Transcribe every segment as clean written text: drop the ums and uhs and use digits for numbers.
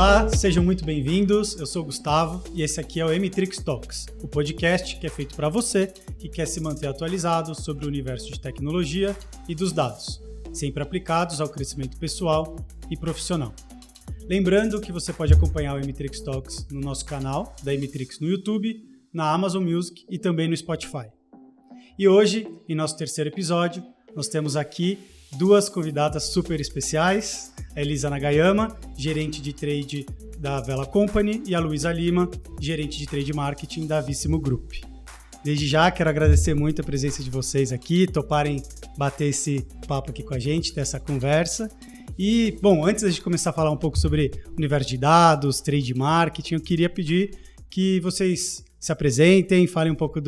Olá, sejam muito bem-vindos. Eu sou o Gustavo e esse aqui é o Emitrix Talks, o podcast que é feito para você que quer se manter atualizado sobre o universo de tecnologia e dos dados, sempre aplicados ao crescimento pessoal e profissional. Lembrando que você pode acompanhar o Emitrix Talks no nosso canal da Emitrix no YouTube, na Amazon Music e também no Spotify. E hoje, em nosso terceiro episódio, nós temos aqui duas convidadas super especiais, a Elisa Nagayama, gerente de trade da Vela Company, e a Luísa Lima, gerente de trade marketing da Vissimo Group. Desde já, quero agradecer muito a presença de vocês aqui, toparem bater esse papo aqui com a gente, ter essa conversa. E, bom, antes da gente começar a falar um pouco sobre o universo de dados, trade marketing, eu queria pedir que vocês se apresentem, falem um pouco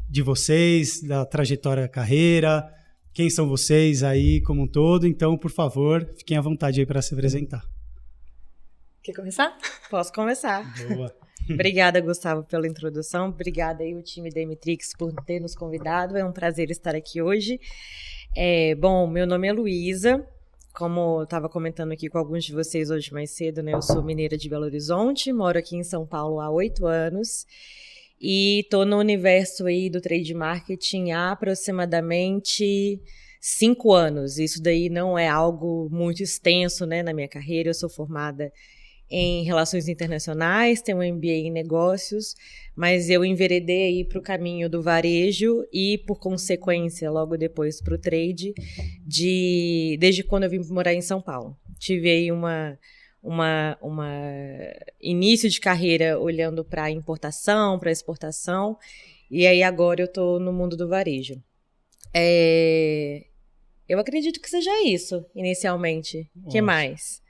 de vocês, da trajetória da carreira, quem são vocês aí como um todo. Então, por favor, fiquem à vontade aí para se apresentar. Quer começar? Posso começar. Boa. Obrigada, Gustavo, pela introdução. Obrigada aí o time da Emitrix por ter nos convidado. É um prazer estar aqui hoje. Bom, meu nome é Luísa. Como eu estava comentando aqui com alguns de vocês hoje mais cedo, né? Eu sou mineira de Belo Horizonte, moro aqui em São Paulo há 8 anos. E estou no universo aí do trade marketing há aproximadamente 5 anos. Isso daí não é algo muito extenso, né, na minha carreira. Eu sou formada em Relações Internacionais, tenho um MBA em Negócios, mas eu enveredei aí para o caminho do varejo e, por consequência, logo depois para o trade, desde quando eu vim morar em São Paulo. Tive aí uma início de carreira olhando para importação, para exportação, e aí agora eu estou no mundo do varejo. Eu acredito que seja isso, inicialmente. O que mais?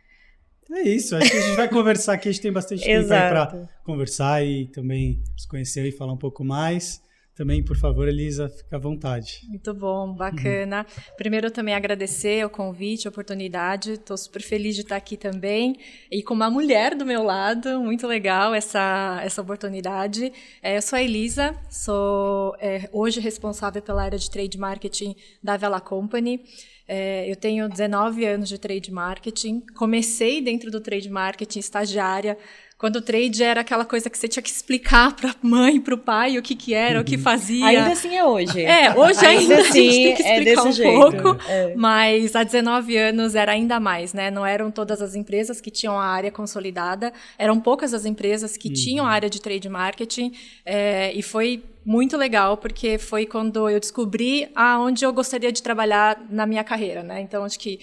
É isso, acho que a gente vai conversar aqui, a gente tem bastante tempo aí para conversar e também se conhecer e falar um pouco mais. Também, por favor, Elisa, fica à vontade. Muito bom, bacana. Primeiro, eu também agradecer o convite, a oportunidade. Estou super feliz de estar aqui também. E com uma mulher do meu lado, muito legal essa oportunidade. Eu sou a Elisa, sou hoje responsável pela área de trade marketing da Vela Company. Eu tenho 19 anos de trade marketing. Comecei dentro do trade marketing, estagiária, quando o trade era aquela coisa que você tinha que explicar para a mãe, para o pai o que era, o que fazia. Ainda assim é hoje. Hoje ainda assim, a gente tem que explicar desse um pouco, jeito. Mas há 19 anos era ainda mais, né? Não eram todas as empresas que tinham a área consolidada, eram poucas as empresas que tinham a área de trade marketing, e foi muito legal, porque foi quando eu descobri aonde eu gostaria de trabalhar na minha carreira, né? Então, acho que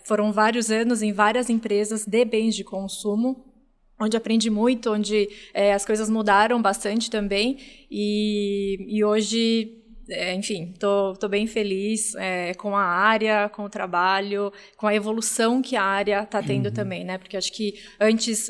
foram vários anos em várias empresas de bens de consumo, onde aprendi muito, onde as coisas mudaram bastante também, e hoje, enfim, tô bem feliz com a área, com o trabalho, com a evolução que a área está tendo também, né? Porque acho que antes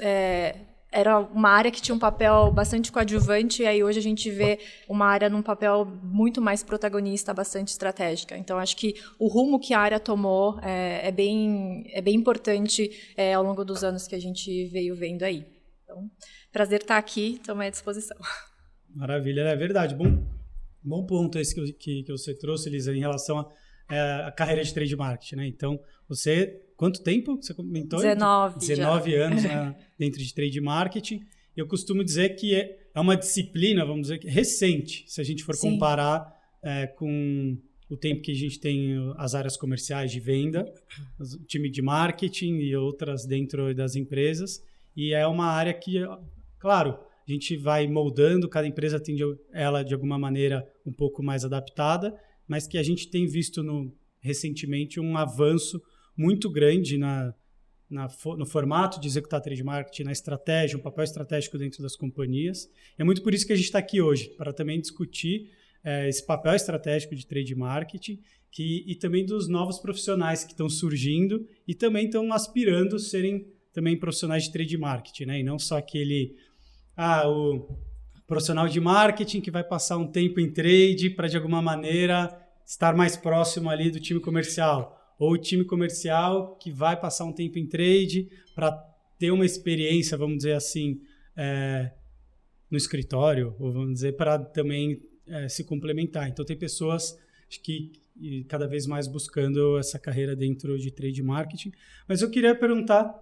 era uma área que tinha um papel bastante coadjuvante, e aí hoje a gente vê uma área num papel muito mais protagonista, bastante estratégica. Então, acho que o rumo que a área tomou é bem importante ao longo dos anos que a gente veio vendo aí. Então, prazer estar aqui, estou à disposição. Maravilha, é verdade. Bom ponto esse que você trouxe, Elisa, em relação à carreira de trade marketing, né? Então, você... Quanto tempo você comentou? 19 anos dentro de trade marketing. Eu costumo dizer que é uma disciplina, vamos dizer, recente, se a gente for comparar com o tempo que a gente tem as áreas comerciais de venda, o time de marketing e outras dentro das empresas. E é uma área que, claro, a gente vai moldando, cada empresa tem ela de alguma maneira um pouco mais adaptada, mas que a gente tem visto recentemente um avanço muito grande no formato de executar trade marketing, na estratégia, um papel estratégico dentro das companhias. É muito por isso que a gente está aqui hoje, para também discutir esse papel estratégico de trade marketing e também dos novos profissionais que estão surgindo e também estão aspirando a serem também profissionais de trade marketing, né? E não só aquele o profissional de marketing que vai passar um tempo em trade para, de alguma maneira, estar mais próximo ali do time comercial. Ou o time comercial que vai passar um tempo em trade para ter uma experiência, vamos dizer assim, no escritório, ou vamos dizer, para também se complementar. Então, tem pessoas que cada vez mais buscando essa carreira dentro de trade marketing. Mas eu queria perguntar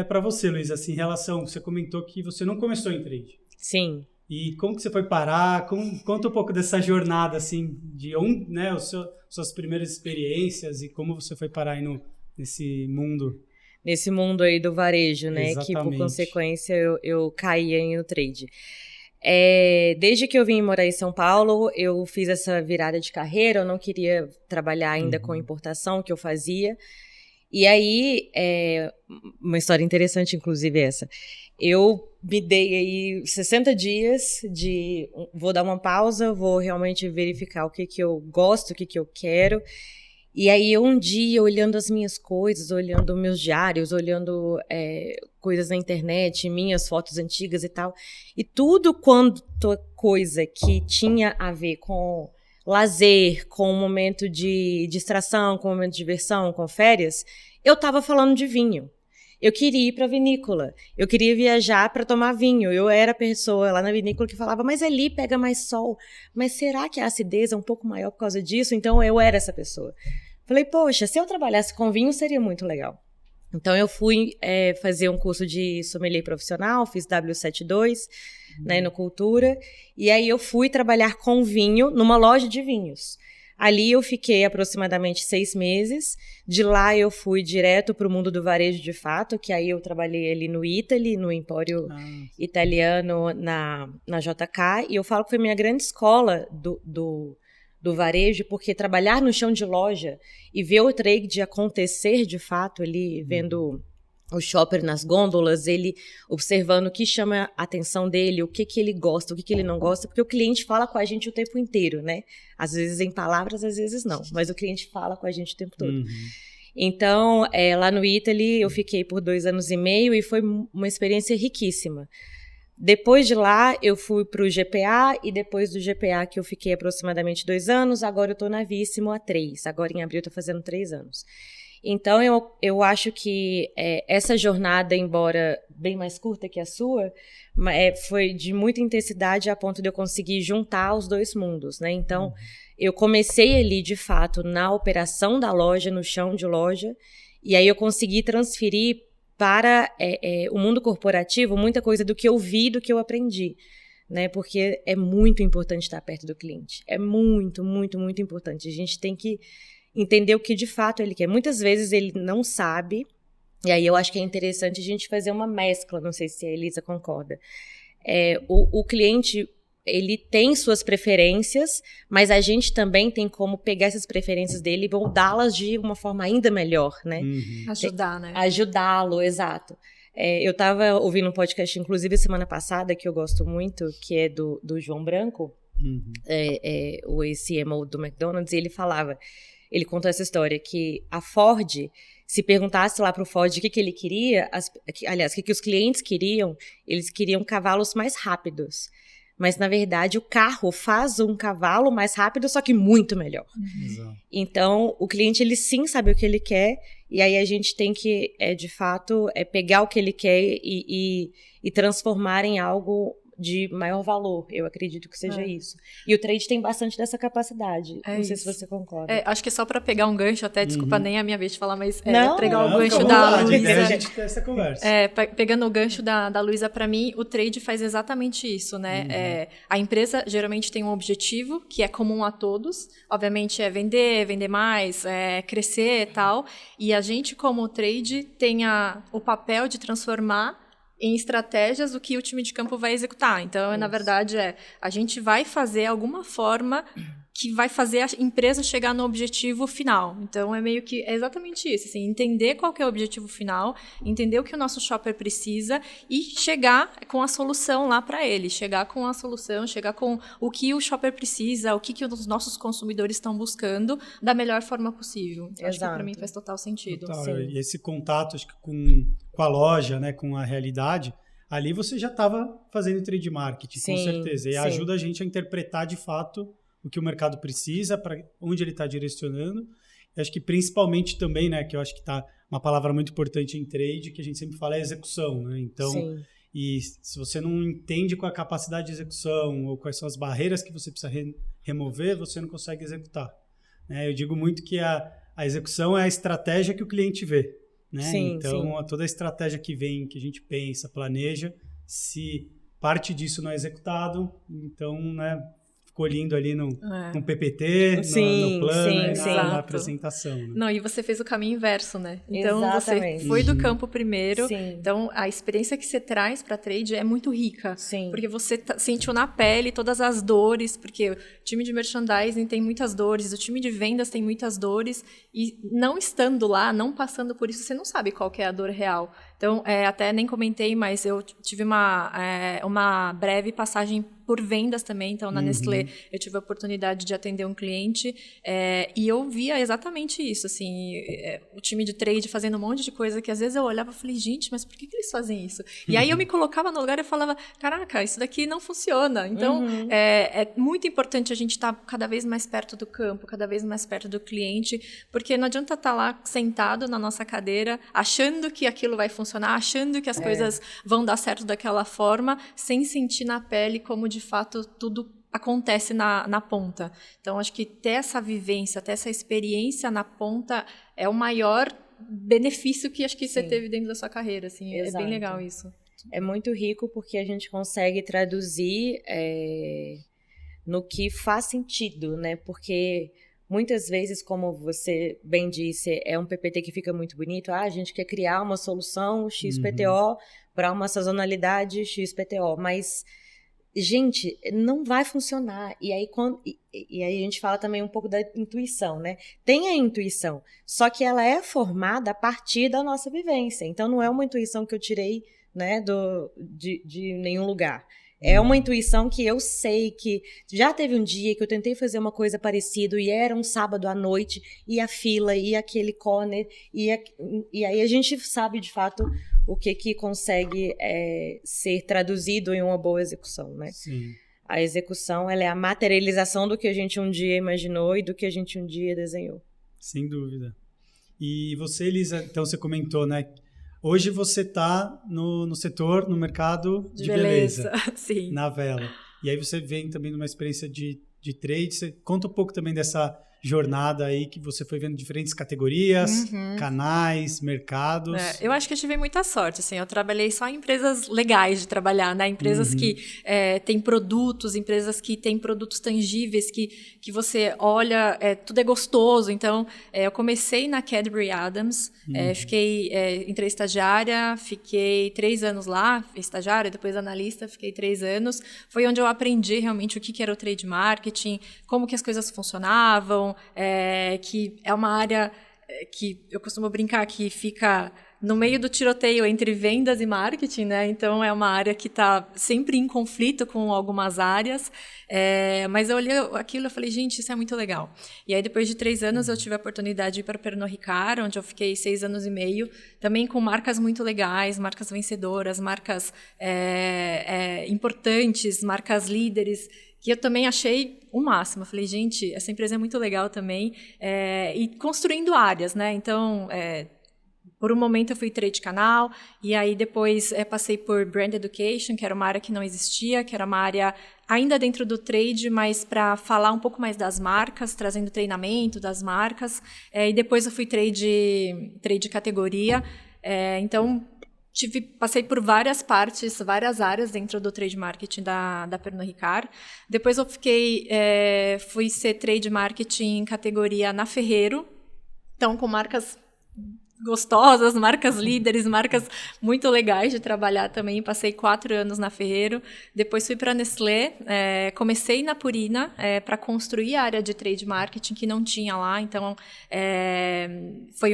para você, Luiz, assim, em relação, você comentou que você não começou em trade. Sim. E como que você foi parar? Conta um pouco dessa jornada, assim, de né, suas primeiras experiências e como você foi parar aí nesse mundo. Nesse mundo aí do varejo, né? Exatamente. Que, por consequência, eu caí aí no trade. Desde que eu vim morar em São Paulo, eu fiz essa virada de carreira, eu não queria trabalhar ainda com importação, que eu fazia. E aí, uma história interessante, inclusive, essa. Eu me dei aí 60 dias vou dar uma pausa, vou realmente verificar o que eu gosto, o que eu quero. E aí, um dia, olhando as minhas coisas, olhando meus diários, olhando coisas na internet, minhas fotos antigas e tal, e tudo quanto coisa que tinha a ver com lazer, com um momento de distração, com um momento de diversão, com férias, eu estava falando de vinho. Eu queria ir para a vinícola, eu queria viajar para tomar vinho. Eu era a pessoa lá na vinícola que falava, mas ali pega mais sol, mas será que a acidez é um pouco maior por causa disso? Então eu era essa pessoa. Falei, poxa, se eu trabalhasse com vinho seria muito legal. Então eu fui fazer um curso de sommelier profissional, fiz W72, né, no Cultura, e aí eu fui trabalhar com vinho numa loja de vinhos. Ali eu fiquei aproximadamente 6 meses. De lá eu fui direto para o mundo do varejo de fato, que aí eu trabalhei ali no Italy, no Empório Italiano, na JK. E eu falo que foi minha grande escola do varejo, porque trabalhar no chão de loja e ver o trade acontecer de fato ali, vendo o shopper nas gôndolas, ele observando o que chama a atenção dele, o que ele gosta, o que ele não gosta, porque o cliente fala com a gente o tempo inteiro, né? Às vezes em palavras, às vezes não, mas o cliente fala com a gente o tempo todo. Então, lá no Italy, eu fiquei por 2 anos e meio e foi uma experiência riquíssima. Depois de lá, eu fui para o GPA e depois do GPA, que eu fiquei aproximadamente 2 anos, agora eu estou na Vissimo há 3. Agora em abril eu estou fazendo 3 anos. Então, eu acho que essa jornada, embora bem mais curta que a sua, foi de muita intensidade a ponto de eu conseguir juntar os 2 mundos, né? Então, eu comecei ali, de fato, na operação da loja, no chão de loja, e aí eu consegui transferir para o mundo corporativo muita coisa do que eu vi, do que eu aprendi, né? Porque é muito importante estar perto do cliente. É muito, muito, muito importante. A gente tem que entender o que de fato ele quer. Muitas vezes ele não sabe, e aí eu acho que é interessante a gente fazer uma mescla, não sei se a Elisa concorda. O cliente, ele tem suas preferências, mas a gente também tem como pegar essas preferências dele e moldá-las de uma forma ainda melhor, né? Ajudar, né? Ajudá-lo, exato. Eu estava ouvindo um podcast, inclusive, semana passada, que eu gosto muito, que é do João Branco, o ex-CMO do McDonald's, e ele contou essa história, que a Ford, se perguntasse lá para o Ford o que ele queria, aliás, o que os clientes queriam, eles queriam cavalos mais rápidos. Mas, na verdade, o carro faz um cavalo mais rápido, só que muito melhor. Então, o cliente, ele sim sabe o que ele quer, e aí a gente tem que, de fato, pegar o que ele quer e transformar em algo de maior valor. Eu acredito que seja isso. E o trade tem bastante dessa capacidade. Não sei se você concorda. Acho que só para pegar um gancho, até, desculpa nem a minha vez de falar, mas pegar o não, gancho da Luísa. A gente ter essa conversa. Pegando o gancho da Luísa, para mim, o trade faz exatamente isso, né? A empresa geralmente tem um objetivo que é comum a todos. Obviamente é vender mais, crescer e tal. E a gente, como trade, tem o papel de transformar em estratégias o que o time de campo vai executar. Então, na verdade, a gente vai fazer alguma forma que vai fazer a empresa chegar no objetivo final. Então, é exatamente isso. Assim, entender qual que é o objetivo final, entender o que o nosso shopper precisa e chegar com a solução lá para ele. Chegar com a solução, chegar com o que o shopper precisa, o que os nossos consumidores estão buscando da melhor forma possível. Acho que para mim faz total sentido. Total. E esse contato, acho que com a loja, né, com a realidade, ali você já estava fazendo trade marketing, com certeza. E ajuda a gente a interpretar de fato o que o mercado precisa, para onde ele está direcionando. E acho que principalmente também, né, que eu acho que está uma palavra muito importante em trade, que a gente sempre fala, é execução, né? Então, e se você não entende qual é a capacidade de execução ou quais são as barreiras que você precisa remover, você não consegue executar. Eu digo muito que a execução é a estratégia que o cliente vê. né? Sim, então, sim. toda a estratégia que vem, que a gente pensa, planeja, se parte disso não é executado, então, né, ficou lindo ali no PPT, no plano, na apresentação. Né? Não, e você fez o caminho inverso, né? Então, Exatamente. Você foi do campo primeiro. Sim. Então, a experiência que você traz para trade é muito rica. Sim. Porque você sentiu na pele todas as dores, porque o time de merchandising tem muitas dores, o time de vendas tem muitas dores, e não estando lá, não passando por isso, você não sabe qual que é a dor real. Então, até nem comentei, mas eu tive uma breve passagem por vendas também. Então, na Nestlé, eu tive a oportunidade de atender um cliente e eu via exatamente isso, assim, o time de trade fazendo um monte de coisa que às vezes eu olhava e falei, gente, mas por que eles fazem isso? E aí eu me colocava no lugar e falava, caraca, isso daqui não funciona. Então, é muito importante a gente estar cada vez mais perto do campo, cada vez mais perto do cliente, porque não adianta estar lá sentado na nossa cadeira, achando que aquilo vai funcionar, achando que as coisas vão dar certo daquela forma, sem sentir na pele como de fato tudo acontece na ponta. Então, acho que ter essa vivência, ter essa experiência na ponta é o maior benefício que acho que você teve dentro da sua carreira. Assim, é bem legal isso. É muito rico porque a gente consegue traduzir no que faz sentido, né? Porque muitas vezes, como você bem disse, é um PPT que fica muito bonito. A gente quer criar uma solução XPTO para uma sazonalidade XPTO, mas, gente, não vai funcionar. E aí a gente fala também um pouco da intuição, né? Tem a intuição, só que ela é formada a partir da nossa vivência. Então, não é uma intuição que eu tirei, né, de nenhum lugar. É uma intuição que eu sei que já teve um dia que eu tentei fazer uma coisa parecida e era um sábado à noite, e a fila, e aquele corner, e aí a gente sabe de fato o que consegue ser traduzido em uma boa execução, né? Sim. A execução, ela é a materialização do que a gente um dia imaginou e do que a gente um dia desenhou. Sem dúvida. E você, Elisa, então você comentou, né? Hoje você está no setor, no mercado de beleza. Sim. Na Vela. E aí você vem também numa experiência de trade. Você conta um pouco também dessa jornada aí que você foi vendo diferentes categorias, canais, mercados. Eu acho que eu tive muita sorte, assim, eu trabalhei só em empresas legais de trabalhar, né, empresas que têm produtos, empresas que têm produtos tangíveis, que você olha, tudo é gostoso. Então, eu comecei na Cadbury Adams, entrei estagiária, fiquei 3 anos lá, estagiária, depois analista, fiquei 3 anos. Foi onde eu aprendi realmente o que era o trade marketing, como que as coisas funcionavam, que é uma área que eu costumo brincar que fica no meio do tiroteio entre vendas e marketing, né? Então, é uma área que está sempre em conflito com algumas áreas, mas eu olhei aquilo e falei, gente, isso é muito legal. E aí, depois de 3 anos, eu tive a oportunidade de ir para Pernod Ricard, onde eu fiquei 6 anos e meio, também com marcas muito legais, marcas vencedoras, marcas importantes, marcas líderes, que eu também achei o máximo. Eu falei, gente, essa empresa é muito legal também. E construindo áreas, né? Então, por um momento eu fui trade canal, e aí depois passei por brand education, que era uma área que não existia, que era uma área ainda dentro do trade, mas para falar um pouco mais das marcas, trazendo treinamento das marcas. E depois eu fui trade categoria. Então, passei por várias partes, várias áreas dentro do trade marketing da Pernod Ricard. Depois eu fui ser trade marketing categoria na Ferrero, então com marcas gostosas, marcas líderes, marcas muito legais de trabalhar também. Passei 4 anos na Ferrero, depois fui para a Nestlé, comecei na Purina para construir a área de trade marketing que não tinha lá, então foi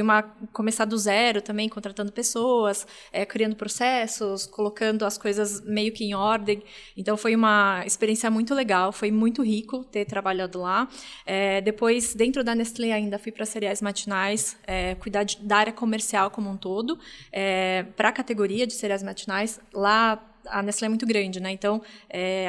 começar do zero também, contratando pessoas, criando processos, colocando as coisas meio que em ordem. Então foi uma experiência muito legal, foi muito rico ter trabalhado lá. Depois, dentro da Nestlé ainda, fui para cereais matinais, cuidar da área comercial como um todo, para a categoria de cereais matinais. Lá a Nestlé é muito grande, né? Então,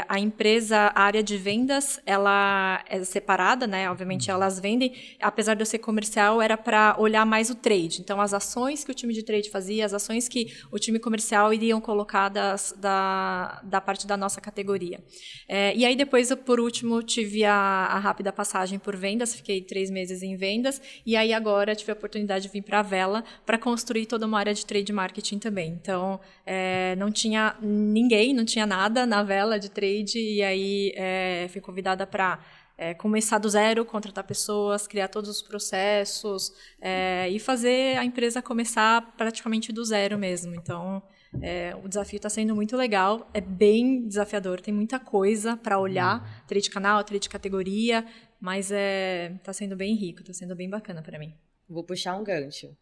a empresa, a área de vendas, ela é separada, né? Obviamente, elas vendem. Apesar de eu ser comercial, era para olhar mais o trade. Então, as ações que o time de trade fazia, as ações que o time comercial iriam colocar da parte da nossa categoria. E aí, depois, por último, tive a rápida passagem por vendas. Fiquei 3 meses em vendas. E aí, agora, tive a oportunidade de vir para a Vela para construir toda uma área de trade marketing também. Então, não tinha ninguém, não tinha nada na Vela de trade. E aí, fui convidada para começar do zero, contratar pessoas, criar todos os processos e fazer a empresa começar praticamente do zero mesmo. Então, o desafio está sendo muito legal, é bem desafiador, tem muita coisa para olhar, trade canal, trade categoria, mas está sendo bem rico, está sendo bem bacana para mim. Vou puxar um gancho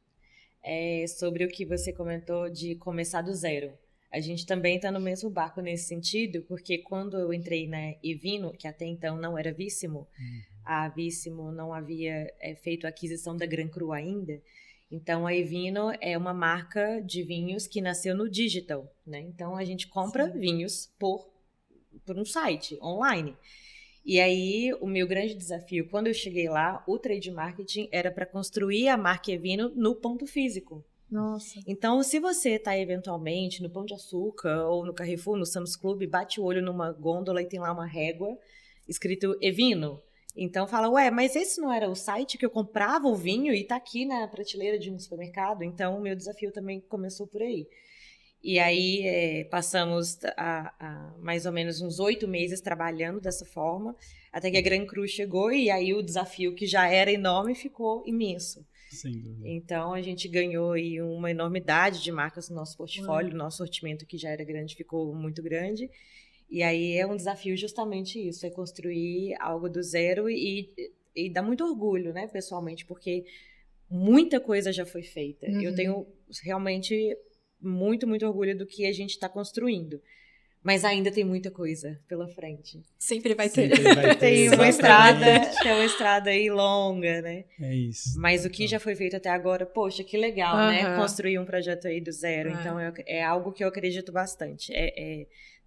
sobre o que você comentou de começar do zero. A gente também está no mesmo barco nesse sentido, porque quando eu entrei na Evino, que até então não era Vissimo, a Vissimo não havia feito a aquisição da Gran Cru ainda, então a Evino é uma marca de vinhos que nasceu no digital, né? Então a gente compra vinhos por um site online. E aí o meu grande desafio, quando eu cheguei lá, o trade marketing era para construir a marca Evino no ponto físico. Nossa. Então, se você está eventualmente no Pão de Açúcar ou no Carrefour, no Sam's Club, bate o olho numa gôndola e tem lá uma régua escrito Evino. Então fala, mas esse não era o site que eu comprava o vinho e está aqui na prateleira de um supermercado? Então, o meu desafio também começou por aí. E aí passamos a mais ou menos uns 8 meses trabalhando dessa forma, até que a Gran Cru chegou e aí o desafio que já era enorme ficou imenso. Então, a gente ganhou aí uma enormidade de marcas no nosso portfólio, o nosso sortimento que já era grande ficou muito grande. E aí é um desafio justamente isso, é construir algo do zero e dá muito orgulho, né, pessoalmente, porque muita coisa já foi feita. Eu tenho realmente muito, muito orgulho do que a gente está construindo. Mas ainda tem muita coisa pela frente. Sempre vai ter. Tem uma estrada aí longa, né? É isso. Mas o que já foi feito até agora, poxa, que legal, né? Construir um projeto aí do zero. Então, é algo que eu acredito bastante.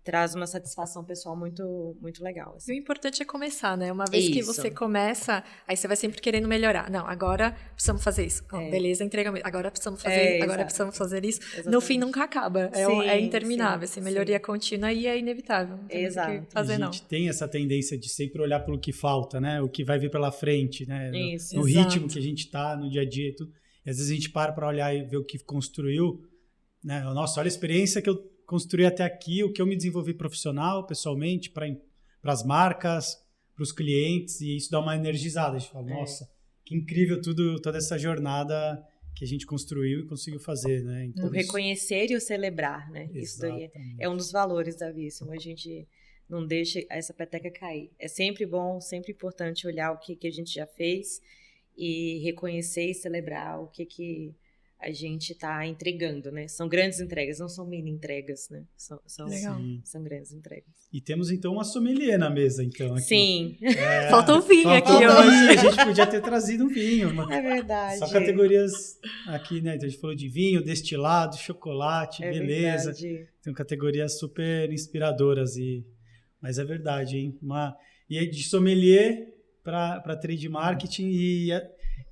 Traz uma satisfação pessoal muito, muito legal. Assim. E o importante é começar, né? Uma vez que você começa, aí você vai sempre querendo melhorar. Não, agora precisamos fazer isso. Beleza, entregamos. Agora precisamos fazer, precisamos fazer isso. Exatamente. No fim, nunca acaba. É interminável. Sim, melhoria contínua e é inevitável. Não tem o que fazer, a gente tem essa tendência de sempre olhar pelo que falta, né? O que vai vir pela frente, né? No ritmo que a gente está, no dia a dia e tudo. E às vezes a gente para olhar e ver o que construiu. Né? Nossa, olha a experiência que eu construir até aqui, o que eu me desenvolvi profissional, pessoalmente, para as marcas, para os clientes, e isso dá uma energizada. A gente fala, nossa, que incrível toda essa jornada que a gente construiu e conseguiu fazer. Né? Então, o reconhecer e o celebrar, né? Isso daí é um dos valores da Vissimo. A gente não deixa essa peteca cair. É sempre bom, sempre importante olhar o que a gente já fez e reconhecer e celebrar o que a gente está entregando, né? São grandes entregas, não são mini entregas, né? São grandes entregas. E temos, então, uma sommelier na mesa, então. Aqui. Sim. Falta um vinho aqui hoje. A gente podia ter trazido um vinho. É verdade. Só categorias aqui, né? Então, a gente falou de vinho, destilado, chocolate, beleza. Verdade. Tem categorias super inspiradoras. Mas é verdade, hein? E aí, de sommelier para trade marketing. E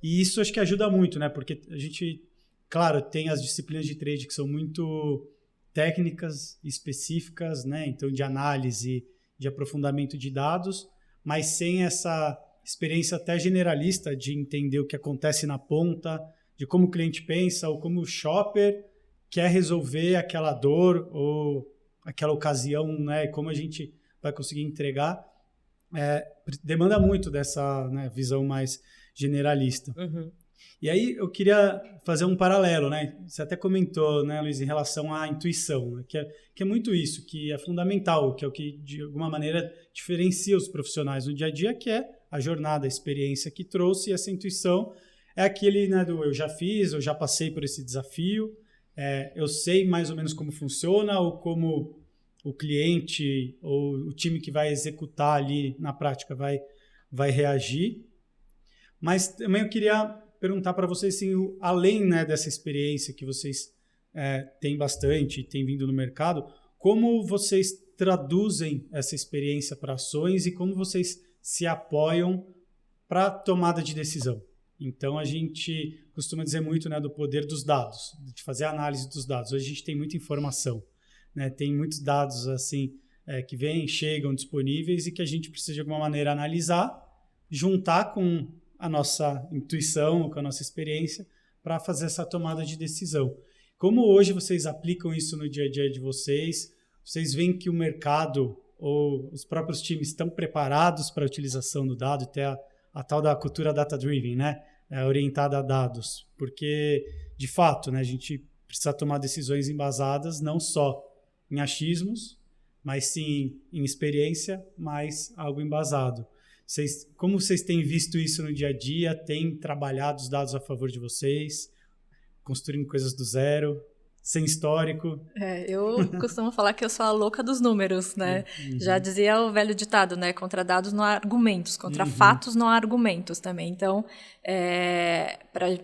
isso acho que ajuda muito, né? Porque a gente... Claro, tem as disciplinas de trade que são muito técnicas, específicas, né? Então, de análise, de aprofundamento de dados, mas sem essa experiência até generalista de entender o que acontece na ponta, de como o cliente pensa ou como o shopper quer resolver aquela dor ou aquela ocasião, né? E como a gente vai conseguir entregar. Demanda muito dessa, né, visão mais generalista. E aí eu queria fazer um paralelo, né? Você até comentou, né, Luiz, em relação à intuição, né? que é muito isso, que é fundamental, que é o que de alguma maneira diferencia os profissionais no dia a dia, que é a jornada, a experiência que trouxe, e essa intuição é aquele, né, do eu já fiz, eu já passei por esse desafio, eu sei mais ou menos como funciona ou como o cliente ou o time que vai executar ali na prática vai reagir. Mas também eu queria perguntar para vocês, assim, além, né, dessa experiência que vocês têm bastante, têm vindo no mercado, como vocês traduzem essa experiência para ações e como vocês se apoiam para tomada de decisão. Então, a gente costuma dizer muito, né, do poder dos dados, de fazer a análise dos dados. Hoje a gente tem muita informação, né? Tem muitos dados assim, que vêm, chegam disponíveis e que a gente precisa de alguma maneira analisar, juntar com a nossa intuição, com a nossa experiência, para fazer essa tomada de decisão. Como hoje vocês aplicam isso no dia a dia de vocês? Vocês veem que o mercado ou os próprios times estão preparados para a utilização do dado, até a tal da cultura data-driven, né? Orientada a dados, porque, de fato, né, a gente precisa tomar decisões embasadas não só em achismos, mas sim em experiência, mas algo embasado. Como vocês têm visto isso no dia a dia? Têm trabalhado os dados a favor de vocês? Construindo coisas do zero? Sem histórico? Eu costumo falar que eu sou a louca dos números, né? Uhum. Já dizia o velho ditado, né? Contra dados não há argumentos, contra fatos não há argumentos também. Então,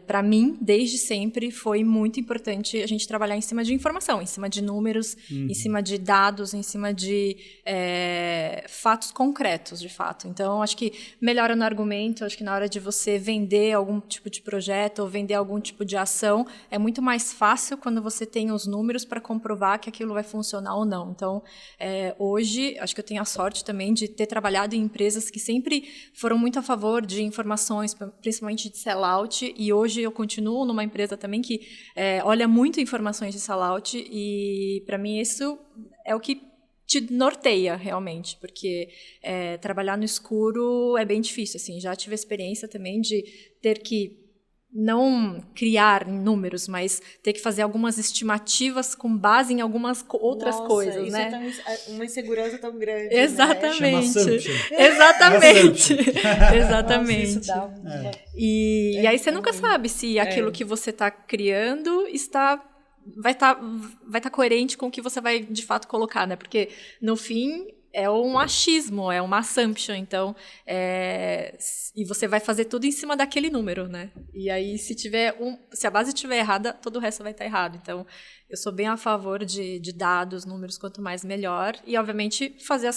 para mim, desde sempre, foi muito importante a gente trabalhar em cima de informação, em cima de números, em cima de dados, em cima de fatos concretos, de fato. Então, acho que melhora no argumento, acho que na hora de você vender algum tipo de projeto ou vender algum tipo de ação, é muito mais fácil quando você tem os números para comprovar que aquilo vai funcionar ou não. Então, hoje, acho que eu tenho a sorte também de ter trabalhado em empresas que sempre foram muito a favor de informações, principalmente de sellout, e hoje eu continuo numa empresa também que olha muito informações de sellout, e para mim isso é o que te norteia realmente, porque trabalhar no escuro é bem difícil. Assim, já tive a experiência também de ter que não criar números, mas ter que fazer algumas estimativas com base em algumas outras coisas, isso né? É uma insegurança tão grande. Exatamente. Né? Exatamente. Exatamente. Nossa, isso dá uma... E aí você nunca sabe se aquilo que você está criando vai estar coerente com o que você vai de fato colocar, né? Porque no fim é um achismo, é uma assumption, então, e você vai fazer tudo em cima daquele número, né? E aí, se a base estiver errada, todo o resto vai estar errado. Então, eu sou bem a favor de dados, números, quanto mais melhor, e, obviamente, fazer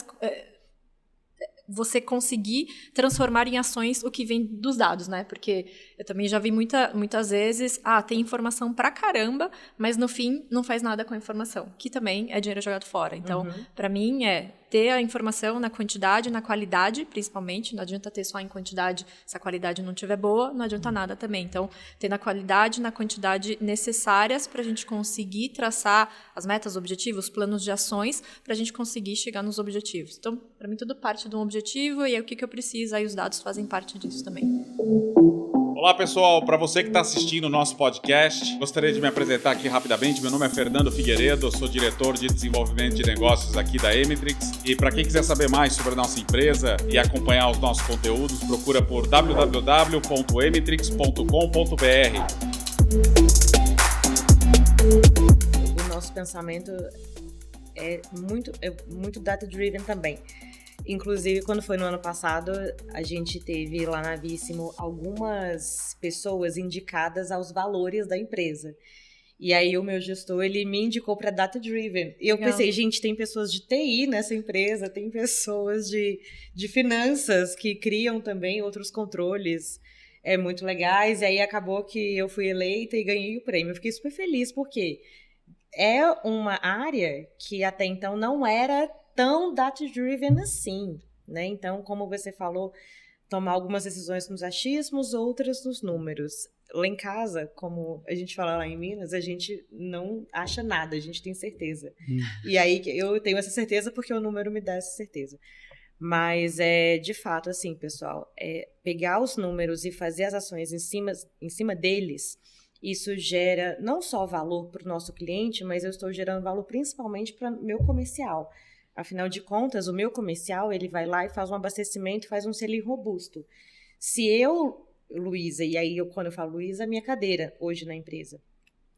você conseguir transformar em ações o que vem dos dados, né? Porque eu também já vi muitas vezes, tem informação pra caramba, mas no fim não faz nada com a informação, que também é dinheiro jogado fora. Então, pra mim ter a informação na quantidade, na qualidade, principalmente. Não adianta ter só em quantidade, se a qualidade não estiver boa, não adianta nada também. Então, ter na qualidade, na quantidade necessárias para a gente conseguir traçar as metas, objetivos, planos de ações, para a gente conseguir chegar nos objetivos. Então, para mim, tudo parte de um objetivo, e aí o que eu preciso, aí os dados fazem parte disso também. Olá, pessoal. Para você que está assistindo o nosso podcast, gostaria de me apresentar aqui rapidamente. Meu nome é Fernando Figueiredo, eu sou diretor de desenvolvimento de negócios aqui da Emitrix. E para quem quiser saber mais sobre a nossa empresa e acompanhar os nossos conteúdos, procura por www.emitrix.com.br. O nosso pensamento é muito data-driven também. Inclusive, quando foi no ano passado, a gente teve lá na Vissimo algumas pessoas indicadas aos valores da empresa. E aí o meu gestor, ele me indicou para Data Driven. E eu pensei, gente, tem pessoas de TI nessa empresa, tem pessoas de finanças que criam também outros controles muito legais. E aí acabou que eu fui eleita e ganhei o prêmio. Eu fiquei super feliz, porque é uma área que até então não era tão data-driven assim, né? Então, como você falou, tomar algumas decisões nos achismos, outras nos números. Lá em casa, como a gente fala lá em Minas, a gente não acha nada, a gente tem certeza. E aí, eu tenho essa certeza porque o número me dá essa certeza. Mas, de fato, assim, pessoal, pegar os números e fazer as ações em cima deles, isso gera não só valor para o nosso cliente, mas eu estou gerando valor principalmente para o meu comercial. Afinal de contas, o meu comercial, ele vai lá e faz um abastecimento, faz um selinho robusto. Se eu, Luísa, e aí quando eu falo Luísa, a minha cadeira hoje na empresa,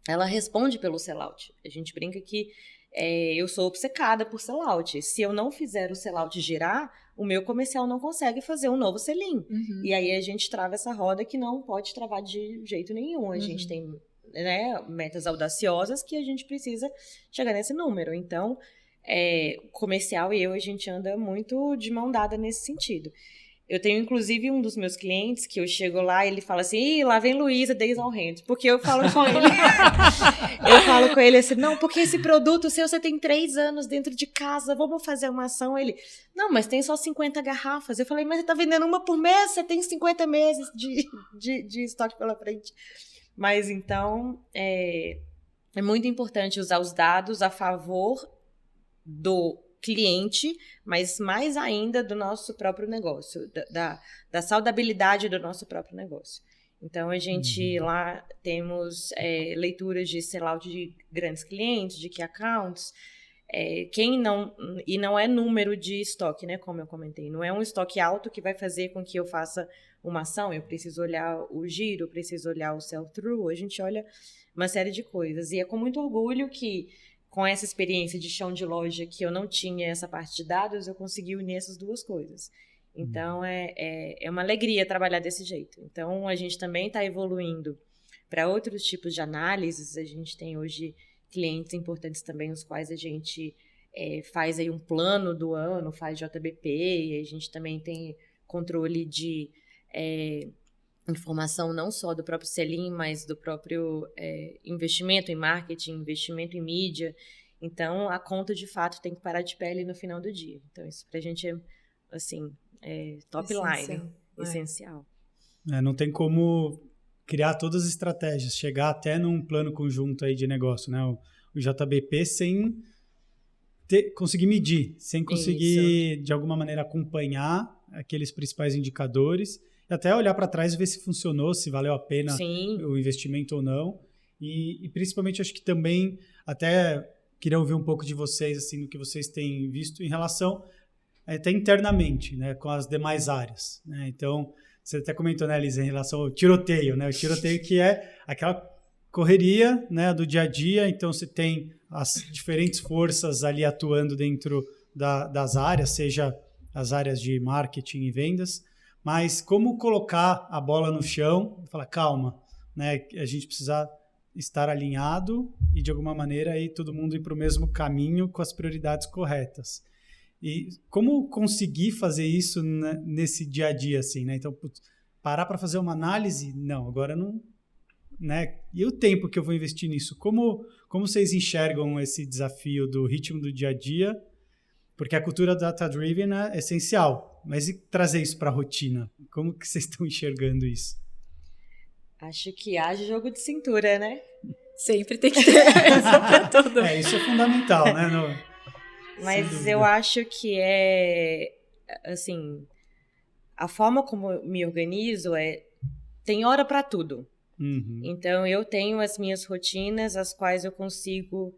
ela responde pelo sellout. A gente brinca que eu sou obcecada por sellout. Se eu não fizer o sellout girar, o meu comercial não consegue fazer um novo selim. E aí a gente trava essa roda que não pode travar de jeito nenhum. A gente tem, né, metas audaciosas que a gente precisa chegar nesse número. Então, comercial e a gente anda muito de mão dada nesse sentido. Eu tenho, inclusive, um dos meus clientes que eu chego lá e ele fala assim, ih, lá vem Luísa Days on Hand, porque eu falo com ele. Eu falo com ele assim, não, porque esse produto seu, você tem 3 anos dentro de casa, vamos fazer uma ação. Ele, não, mas tem só 50 garrafas. Eu falei, mas você tá vendendo uma por mês, você tem 50 meses de estoque pela frente. Mas, então, é muito importante usar os dados a favor do cliente, mas mais ainda do nosso próprio negócio, da saudabilidade do nosso próprio negócio. Então, a gente lá temos leituras de sellout de grandes clientes, de key accounts, e não é número de estoque, né, como eu comentei, não é um estoque alto que vai fazer com que eu faça uma ação, eu preciso olhar o giro, eu preciso olhar o sell-through, a gente olha uma série de coisas, e é com muito orgulho que com essa experiência de chão de loja que eu não tinha essa parte de dados, eu consegui unir essas duas coisas. Então, é uma alegria trabalhar desse jeito. Então, a gente também está evoluindo para outros tipos de análises. A gente tem hoje clientes importantes também, os quais a gente faz aí um plano do ano, faz JBP, e a gente também tem controle de informação não só do próprio sell-in, mas do próprio investimento em marketing, investimento em mídia. Então, a conta, de fato, tem que parar de pé ali no final do dia. Então, isso pra gente é, assim, top line, essencial. Não tem como criar todas as estratégias, chegar até num plano conjunto aí de negócio, né? O JBP sem conseguir medir, sem conseguir, de alguma maneira, acompanhar aqueles principais indicadores, e até olhar para trás e ver se funcionou, se valeu a pena o investimento ou não. E principalmente, acho que também, até queria ouvir um pouco de vocês, assim, no que vocês têm visto em relação, até internamente, né, com as demais áreas, né? Então, você até comentou, né, Lisa, em relação ao tiroteio, né? O tiroteio que é aquela correria, né, do dia a dia. Então, você tem as diferentes forças ali atuando dentro das áreas, seja as áreas de marketing e vendas, mas como colocar a bola no chão e falar, calma, né? A gente precisa estar alinhado e, de alguma maneira, aí todo mundo ir para o mesmo caminho com as prioridades corretas. E como conseguir fazer isso nesse dia a dia, assim, né? Então, parar para fazer uma análise? Não, agora não, né? E o tempo que eu vou investir nisso? Como vocês enxergam esse desafio do ritmo do dia a dia? Porque a cultura data-driven é essencial, mas e trazer isso para a rotina? Como que vocês estão enxergando isso? Acho que haja jogo de cintura, né? Sempre tem que ter isso para tudo. Isso é fundamental, né? Mas eu acho que assim, a forma como me organizo tem hora para tudo. Uhum. Então, eu tenho as minhas rotinas, as quais eu consigo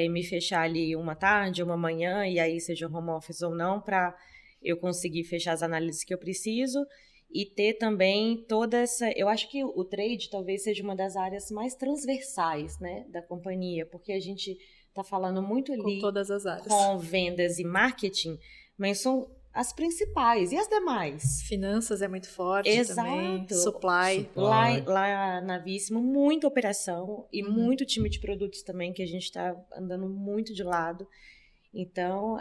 me fechar ali uma tarde, uma manhã, e aí seja home office ou não, para eu conseguir fechar as análises que eu preciso e ter também toda essa... Eu acho que o trade talvez seja uma das áreas mais transversais, né, da companhia, porque a gente está falando muito ali com todas as áreas, com vendas e marketing, mas são as principais. E as demais? Finanças é muito forte. Exato. Também. Supply. Lá na Vissimo, muita operação e muito time de produtos também, que a gente está andando muito de lado. Então,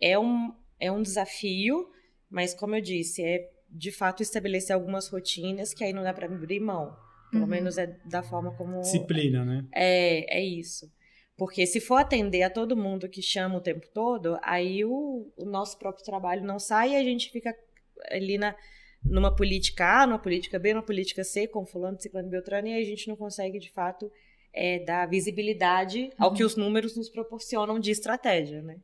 é um desafio, mas como eu disse, de fato estabelecer algumas rotinas que aí não dá para abrir mão. Pelo menos é da forma como... Disciplina, né? É isso. Porque se for atender a todo mundo que chama o tempo todo, aí o nosso próprio trabalho não sai e a gente fica ali numa política A, numa política B, numa política C, com fulano, ciclano, beltrano, e aí a gente não consegue, de fato, dar visibilidade ao que os números nos proporcionam de estratégia, né?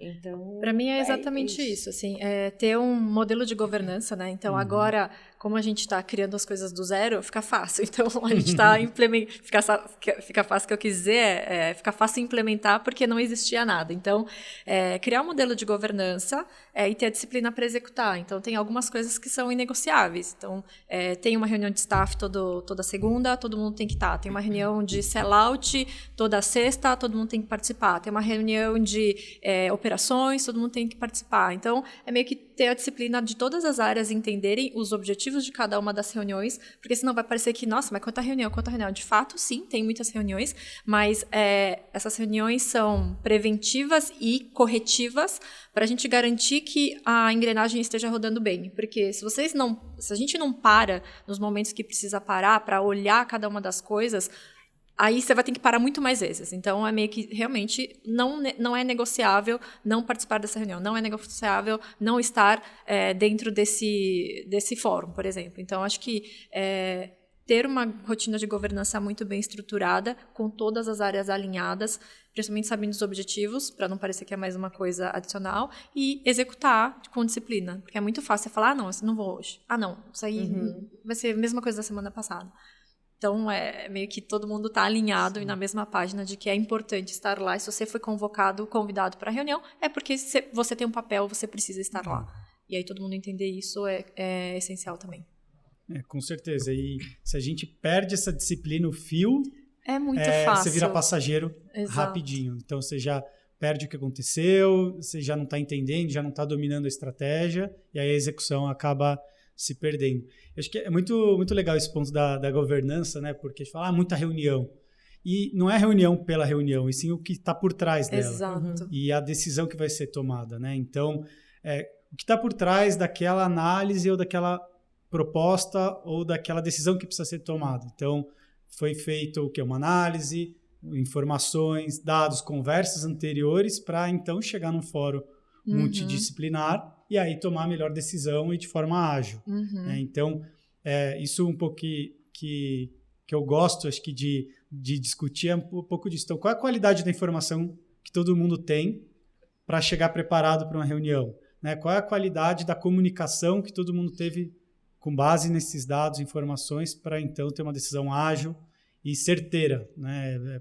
Então, para mim é exatamente isso, assim, ter um modelo de governança, né? Então, agora, como a gente está criando as coisas do zero, fica fácil. Então, a gente está implementando... Fica fácil, o que eu quis dizer fica fácil implementar porque não existia nada. Então, criar um modelo de governança e ter a disciplina para executar. Então, tem algumas coisas que são inegociáveis. Então, tem uma reunião de staff toda segunda, todo mundo tem que estar. Tem uma reunião de sellout toda sexta, todo mundo tem que participar. Tem uma reunião de operações, todo mundo tem que participar. Então, é meio que ter a disciplina de todas as áreas entenderem os objetivos de cada uma das reuniões, porque senão vai parecer que, nossa, mas quanta reunião. De fato, sim, tem muitas reuniões, mas essas reuniões são preventivas e corretivas para a gente garantir que a engrenagem esteja rodando bem. Porque se a gente não para nos momentos que precisa parar para olhar cada uma das coisas, aí você vai ter que parar muito mais vezes. Então, é meio que, realmente, não é negociável não participar dessa reunião. Não é negociável não estar dentro desse fórum, por exemplo. Então, acho que ter uma rotina de governança muito bem estruturada, com todas as áreas alinhadas, principalmente sabendo os objetivos, para não parecer que é mais uma coisa adicional, e executar com disciplina. Porque é muito fácil você falar, não, eu não vou hoje. Não, isso aí vai ser a mesma coisa da semana passada. Então, é meio que todo mundo está alinhado e na mesma página de que é importante estar lá. E se você foi convidado para a reunião, é porque você tem um papel, você precisa estar lá. E aí todo mundo entender isso é essencial também. Com certeza. E se a gente perde essa disciplina, o fio... É muito fácil. Você vira passageiro Exato. Rapidinho. Então, você já perde o que aconteceu, você já não está entendendo, já não está dominando a estratégia, e aí a execução acaba se perdendo. Eu acho que é muito, muito legal esse ponto da governança, né? Porque a gente fala, muita reunião. E não é reunião pela reunião, e sim o que está por trás dela. Exato. E a decisão que vai ser tomada, né? Então, o que está por trás daquela análise ou daquela proposta ou daquela decisão que precisa ser tomada. Então, foi feito o quê? Uma análise, informações, dados, conversas anteriores para, então, chegar num fórum multidisciplinar e aí tomar a melhor decisão e de forma ágil. Né? Então, isso um pouco que eu gosto, acho que de discutir é um pouco disso. Então, qual é a qualidade da informação que todo mundo tem para chegar preparado para uma reunião? Né? Qual é a qualidade da comunicação que todo mundo teve com base nesses dados, informações, para então ter uma decisão ágil e certeira, né?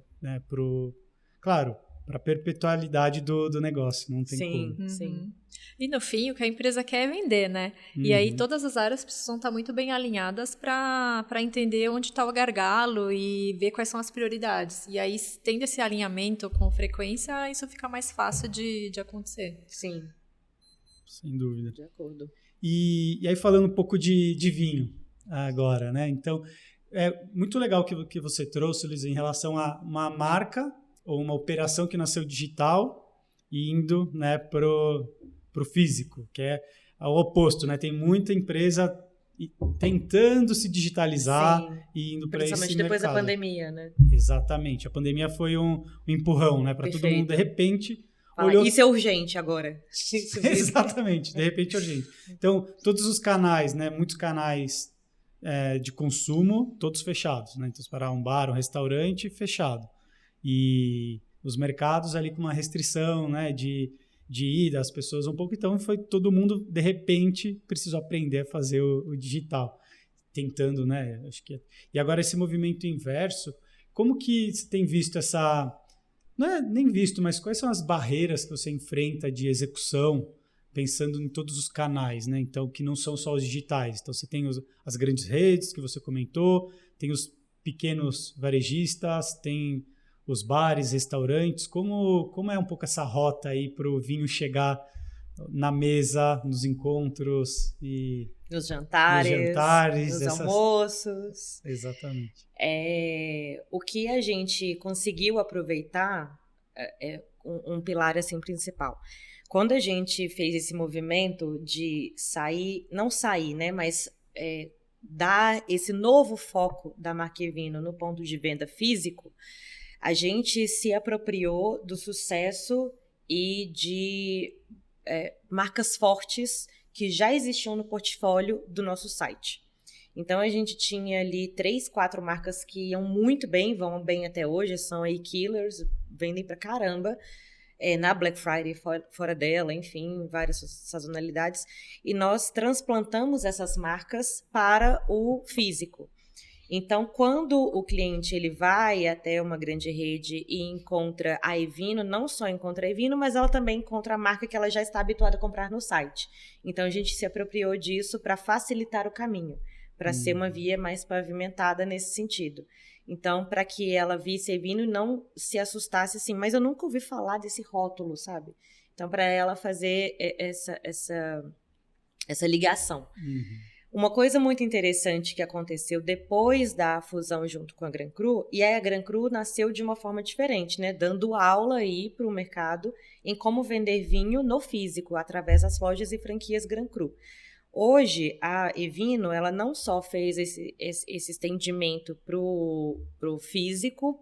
Claro, para a perpetualidade do negócio, não tem como. Sim. E no fim, o que a empresa quer é vender, né? E aí todas as áreas precisam estar muito bem alinhadas para entender onde está o gargalo e ver quais são as prioridades. E aí, tendo esse alinhamento com frequência, isso fica mais fácil de acontecer. Sim. Sem dúvida. De acordo. E aí falando um pouco de vinho agora, né? Então, é muito legal que você trouxe, Luiz, em relação a uma marca ou uma operação que nasceu digital e indo, né, pro físico, que é o oposto, né? Tem muita empresa tentando se digitalizar e indo para esse mercado. Principalmente depois da pandemia, né? Exatamente. A pandemia foi um empurrão, né? Para todo mundo, de repente... Isso é urgente agora. Exatamente, de repente é urgente. Então, todos os canais, né, muitos canais de consumo, todos fechados. Né? Então, se parar um bar, um restaurante, fechado. E os mercados ali com uma restrição, né, de ir das pessoas um pouco. Então, foi todo mundo, de repente, precisou aprender a fazer o digital. Tentando, né? Acho que... E agora esse movimento inverso, como que você tem visto essa... Não é nem visto, mas quais são as barreiras que você enfrenta de execução, pensando em todos os canais, né? Então, que não são só os digitais. Então, você tem as grandes redes que você comentou, tem os pequenos varejistas, tem os bares, restaurantes. Como é um pouco essa rota aí para o vinho chegar na mesa, nos encontros e... Nos jantares, nos almoços. Exatamente. O que a gente conseguiu aproveitar é um pilar assim principal. Quando a gente fez esse movimento de não sair, né, mas dar esse novo foco da marca Evino no ponto de venda físico, a gente se apropriou do sucesso e de marcas fortes que já existiam no portfólio do nosso site. Então, a gente tinha ali 3, 4 marcas que iam muito bem, vão bem até hoje, são aí killers, vendem pra caramba, na Black Friday, fora dela, enfim, várias sazonalidades. E nós transplantamos essas marcas para o físico. Então, quando o cliente ele vai até uma grande rede e encontra a Evino, não só encontra a Evino, mas ela também encontra a marca que ela já está habituada a comprar no site. Então, a gente se apropriou disso para facilitar o caminho, para ser uma via mais pavimentada nesse sentido. Então, para que ela visse a Evino e não se assustasse assim, mas eu nunca ouvi falar desse rótulo, sabe? Então, para ela fazer essa essa ligação. Uma coisa muito interessante que aconteceu depois da fusão junto com a Gran Cru, e aí a Gran Cru nasceu de uma forma diferente, né? Dando aula aí para o mercado em como vender vinho no físico, através das lojas e franquias Gran Cru. Hoje, a Evino, ela não só fez esse estendimento pro físico,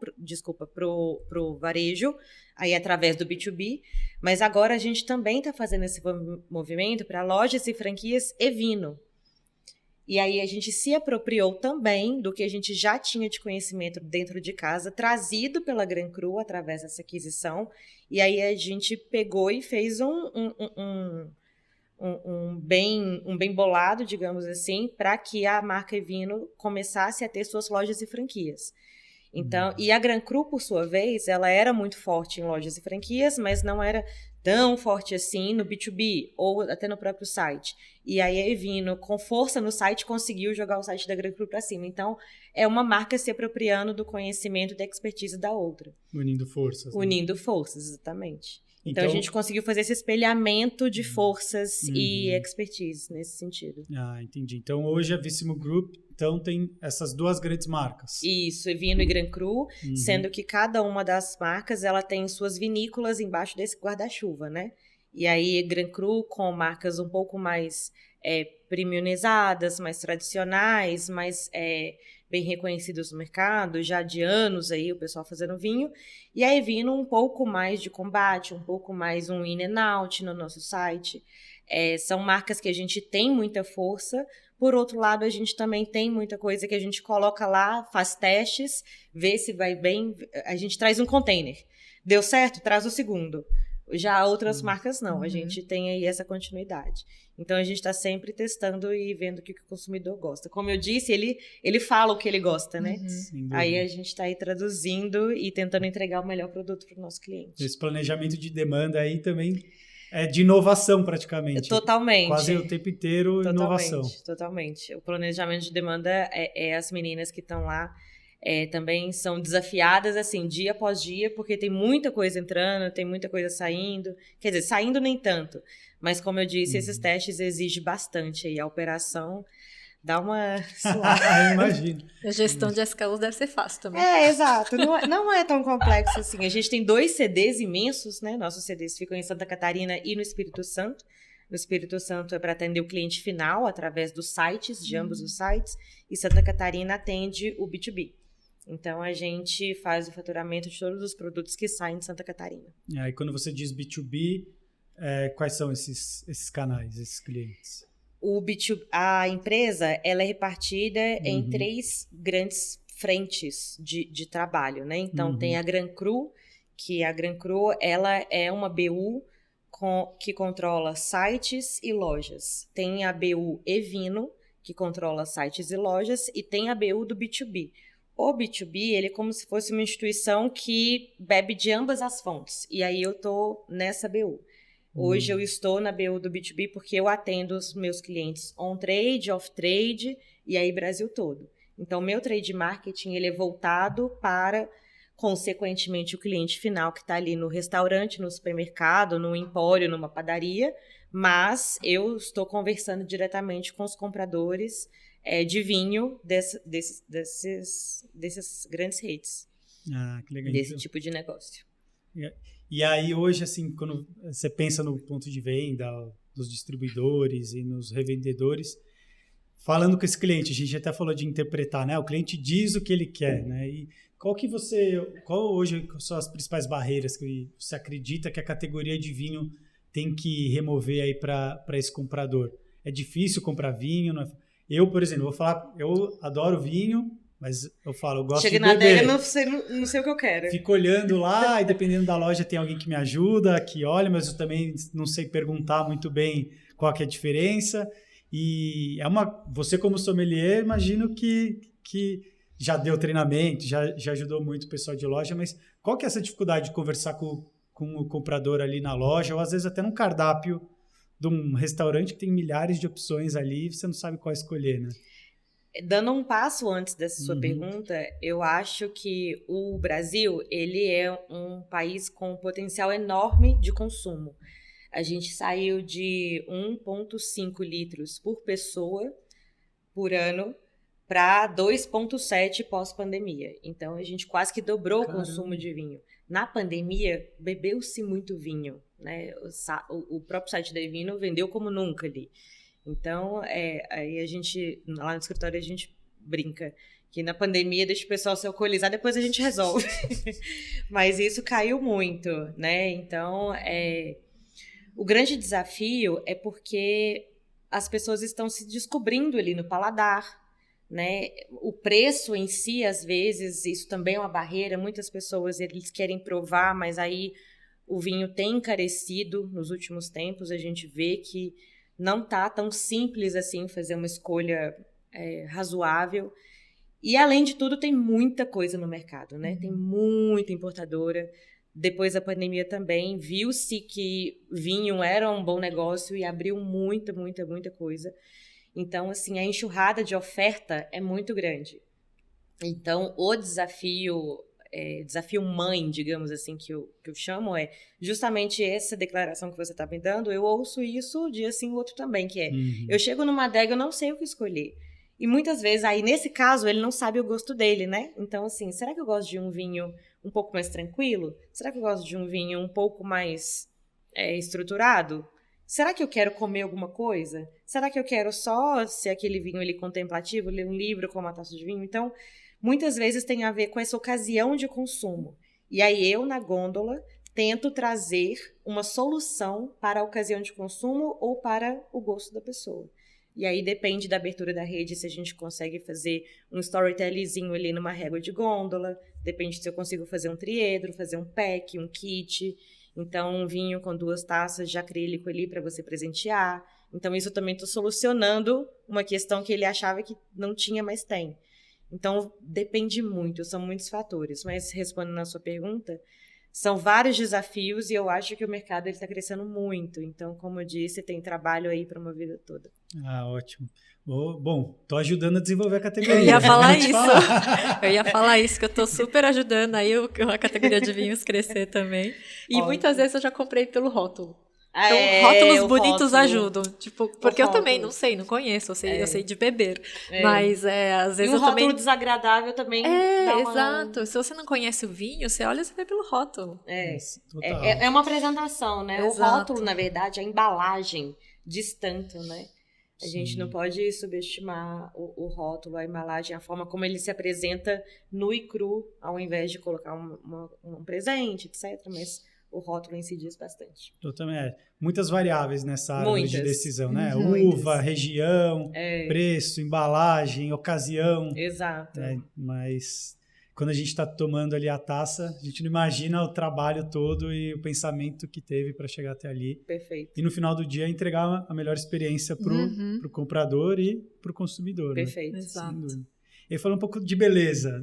pro varejo, aí através do B2B, mas agora a gente também está fazendo esse movimento para lojas e franquias Evino. E aí a gente se apropriou também do que a gente já tinha de conhecimento dentro de casa, trazido pela Gran Cru através dessa aquisição. E aí a gente pegou e fez um bem bolado, digamos assim, para que a marca Evino começasse a ter suas lojas e franquias. Então, e a Gran Cru, por sua vez, ela era muito forte em lojas e franquias, mas não era tão forte assim no B2B ou até no próprio site. E aí a Evino, com força no site, conseguiu jogar o site da Gran Cru para cima. Então, é uma marca se apropriando do conhecimento e da expertise da outra. Unindo forças. Né? Unindo forças, exatamente. Então, a gente conseguiu fazer esse espelhamento de forças e expertise nesse sentido. Ah, entendi. Então, hoje a Vissimo Group tem essas duas grandes marcas. Isso, Evino e Gran Cru, sendo que cada uma das marcas ela tem suas vinícolas embaixo desse guarda-chuva, né? E aí, Gran Cru com marcas um pouco mais premiumizadas, mais tradicionais, mais bem reconhecidas no mercado, já de anos aí o pessoal fazendo vinho, e a Evino um pouco mais de combate, um pouco mais um in and out no nosso site. São marcas que a gente tem muita força. Por outro lado, a gente também tem muita coisa que a gente coloca lá, faz testes, vê se vai bem, a gente traz um container. Deu certo? Traz o segundo. Já outras marcas não, a gente tem aí essa continuidade. Então, a gente está sempre testando e vendo o que o consumidor gosta. Como eu disse, ele fala o que ele gosta, né? Aí a gente está aí traduzindo e tentando entregar o melhor produto para o nosso cliente. Esse planejamento de demanda aí também é de inovação praticamente. Totalmente. Quase o tempo inteiro inovação. Totalmente. O planejamento de demanda as meninas que estão lá também são desafiadas, assim, dia após dia, porque tem muita coisa entrando, tem muita coisa saindo. Quer dizer, saindo nem tanto. Mas, como eu disse, esses testes exigem bastante. E a operação dá uma suada. Imagino. A gestão de SKUs deve ser fácil também. Exato. Não é tão complexo assim. A gente tem 2 CDs imensos, né? Nossos CDs ficam em Santa Catarina e no Espírito Santo. No Espírito Santo é para atender o cliente final, através dos sites, de ambos os sites. E Santa Catarina atende o B2B. Então, a gente faz o faturamento de todos os produtos que saem de Santa Catarina. E aí, quando você diz B2B, quais são esses canais, esses clientes? A empresa ela é repartida em 3 grandes frentes de trabalho, né? Então, tem a Gran Cru, que a Gran Cru ela é uma BU que controla sites e lojas. Tem a BU Evino, que controla sites e lojas, e tem a BU do B2B. O B2B, ele é como se fosse uma instituição que bebe de ambas as fontes. E aí eu estou nessa BU. Hoje eu estou na BU do B2B porque eu atendo os meus clientes on-trade, off-trade e aí Brasil todo. Então, meu trade marketing ele é voltado para, consequentemente, o cliente final que está ali no restaurante, no supermercado, no empório, numa padaria. Mas eu estou conversando diretamente com os compradores de vinho desses grandes redes. Ah, que legal. Desse tipo de negócio. E aí, hoje, assim, quando você pensa no ponto de venda, dos distribuidores e nos revendedores, falando com esse cliente, a gente até falou de interpretar, né? O cliente diz o que ele quer, né? E qual hoje são as principais barreiras que você acredita que a categoria de vinho tem que remover aí para esse comprador? É difícil comprar vinho? Não é... Eu, por exemplo, vou falar, eu adoro vinho, mas eu falo, eu gosto de beber. Chega na adega, não sei o que eu quero. Fico olhando lá e dependendo da loja tem alguém que me ajuda, que olha, mas eu também não sei perguntar muito bem qual que é a diferença. E você como sommelier, imagino que já deu treinamento, já ajudou muito o pessoal de loja, mas qual que é essa dificuldade de conversar com o comprador ali na loja, ou às vezes até num cardápio de um restaurante que tem milhares de opções ali e você não sabe qual escolher, né? Dando um passo antes dessa sua pergunta, eu acho que o Brasil, ele é um país com um potencial enorme de consumo. a gente saiu de 1,5 litros por pessoa por ano para 2,7 pós-pandemia. Então, a gente quase que dobrou o consumo de vinho. Na pandemia, bebeu-se muito vinho, né? O próprio site da Evino vendeu como nunca ali. Então, aí a gente, lá no escritório, a gente brinca que na pandemia deixa o pessoal se alcoolizar, depois a gente resolve. Mas isso caiu muito, né? Então, o grande desafio é porque as pessoas estão se descobrindo ali no paladar, né? O preço em si, às vezes, isso também é uma barreira. Muitas pessoas, eles querem provar, mas aí o vinho tem encarecido nos últimos tempos. A gente vê que não tá tão simples assim fazer uma escolha razoável. E, além de tudo, tem muita coisa no mercado, né? Tem muita importadora. Depois da pandemia também, viu-se que vinho era um bom negócio e abriu muita coisa. Então, assim, a enxurrada de oferta é muito grande. Então, o desafio mãe, digamos assim, que eu chamo, é justamente essa declaração que você está me dando. Eu ouço isso dia sim, o outro também, que é, eu chego numa adega, eu não sei o que escolher. E muitas vezes, aí nesse caso, ele não sabe o gosto dele, né? Então, assim, será que eu gosto de um vinho um pouco mais tranquilo? Será que eu gosto de um vinho um pouco mais estruturado? Será que eu quero comer alguma coisa? Será que eu quero só ser aquele vinho ali contemplativo, ler um livro com uma taça de vinho? Então, muitas vezes tem a ver com essa ocasião de consumo. E aí eu, na gôndola, tento trazer uma solução para a ocasião de consumo ou para o gosto da pessoa. E aí depende da abertura da rede, se a gente consegue fazer um storytellingzinho ali numa régua de gôndola, depende se eu consigo fazer um triedro, fazer um pack, um kit. Então, um vinho com 2 taças de acrílico ali para você presentear. Então, isso eu também estou solucionando uma questão que ele achava que não tinha, mas tem. Então, depende muito, são muitos fatores. Mas, respondendo à sua pergunta, são vários desafios e eu acho que o mercado está crescendo muito. Então, como eu disse, tem trabalho aí para uma vida toda. Ah, ótimo. Bom, tô ajudando a desenvolver a categoria. Eu ia falar isso. Eu ia falar isso, que eu tô super ajudando aí a categoria de vinhos crescer também. E muitas vezes eu já comprei pelo rótulo. Então, rótulos bonitos ajudam. Tipo, porque eu também não sei, não conheço. Eu sei de beber. Mas, às vezes, e um eu também... rótulo desagradável também dá uma... Exato. Se você não conhece o vinho, você olha e você vê pelo rótulo. É uma apresentação, né? Exato. O rótulo, na verdade, a embalagem diz tanto, né? A gente não pode subestimar o rótulo, a embalagem, a forma como ele se apresenta nu e cru, ao invés de colocar um presente, etc. Mas o rótulo em si diz bastante. Totalmente. Muitas variáveis nessa árvore de decisão, né? Muitas. Uva, região, preço, embalagem, ocasião. Exato. Mas quando a gente está tomando ali a taça, a gente não imagina o trabalho todo e o pensamento que teve para chegar até ali. Perfeito. E no final do dia entregar a melhor experiência para o comprador e para o consumidor. Perfeito. Né? Exato. E falando um pouco de beleza,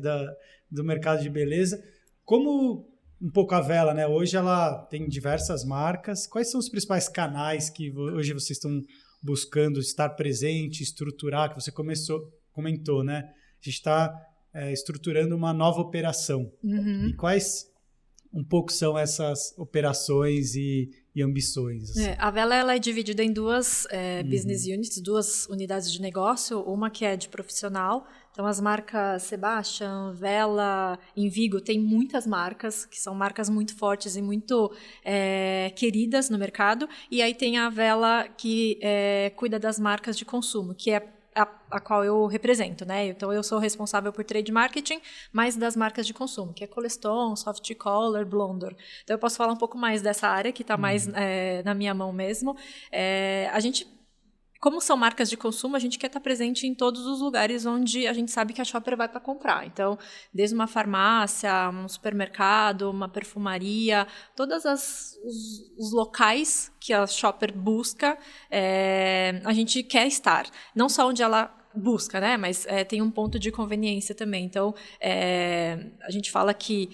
do mercado de beleza, como um pouco a Vela, né? Hoje ela tem diversas marcas. Quais são os principais canais que hoje vocês estão buscando estar presente, estruturar, que você comentou, né? A gente está estruturando uma nova operação. E quais um pouco são essas operações e ambições? Assim? A Vela ela é dividida em 2 business units, 2 unidades de negócio, uma que é de profissional. Então, as marcas Sebastian, Vela, Invigo, tem muitas marcas, que são marcas muito fortes e muito queridas no mercado. E aí tem a Vela que cuida das marcas de consumo, que é a qual eu represento, né? Então, eu sou responsável por trade marketing, mas das marcas de consumo, que é Coleston, Soft Color, Blondor. Então, eu posso falar um pouco mais dessa área, que está mais na minha mão mesmo. A gente, como são marcas de consumo, a gente quer estar presente em todos os lugares onde a gente sabe que a shopper vai para comprar. Então, desde uma farmácia, um supermercado, uma perfumaria, todos os locais que a shopper busca, a gente quer estar. Não só onde ela busca, né? Mas tem um ponto de conveniência também. Então, a gente fala que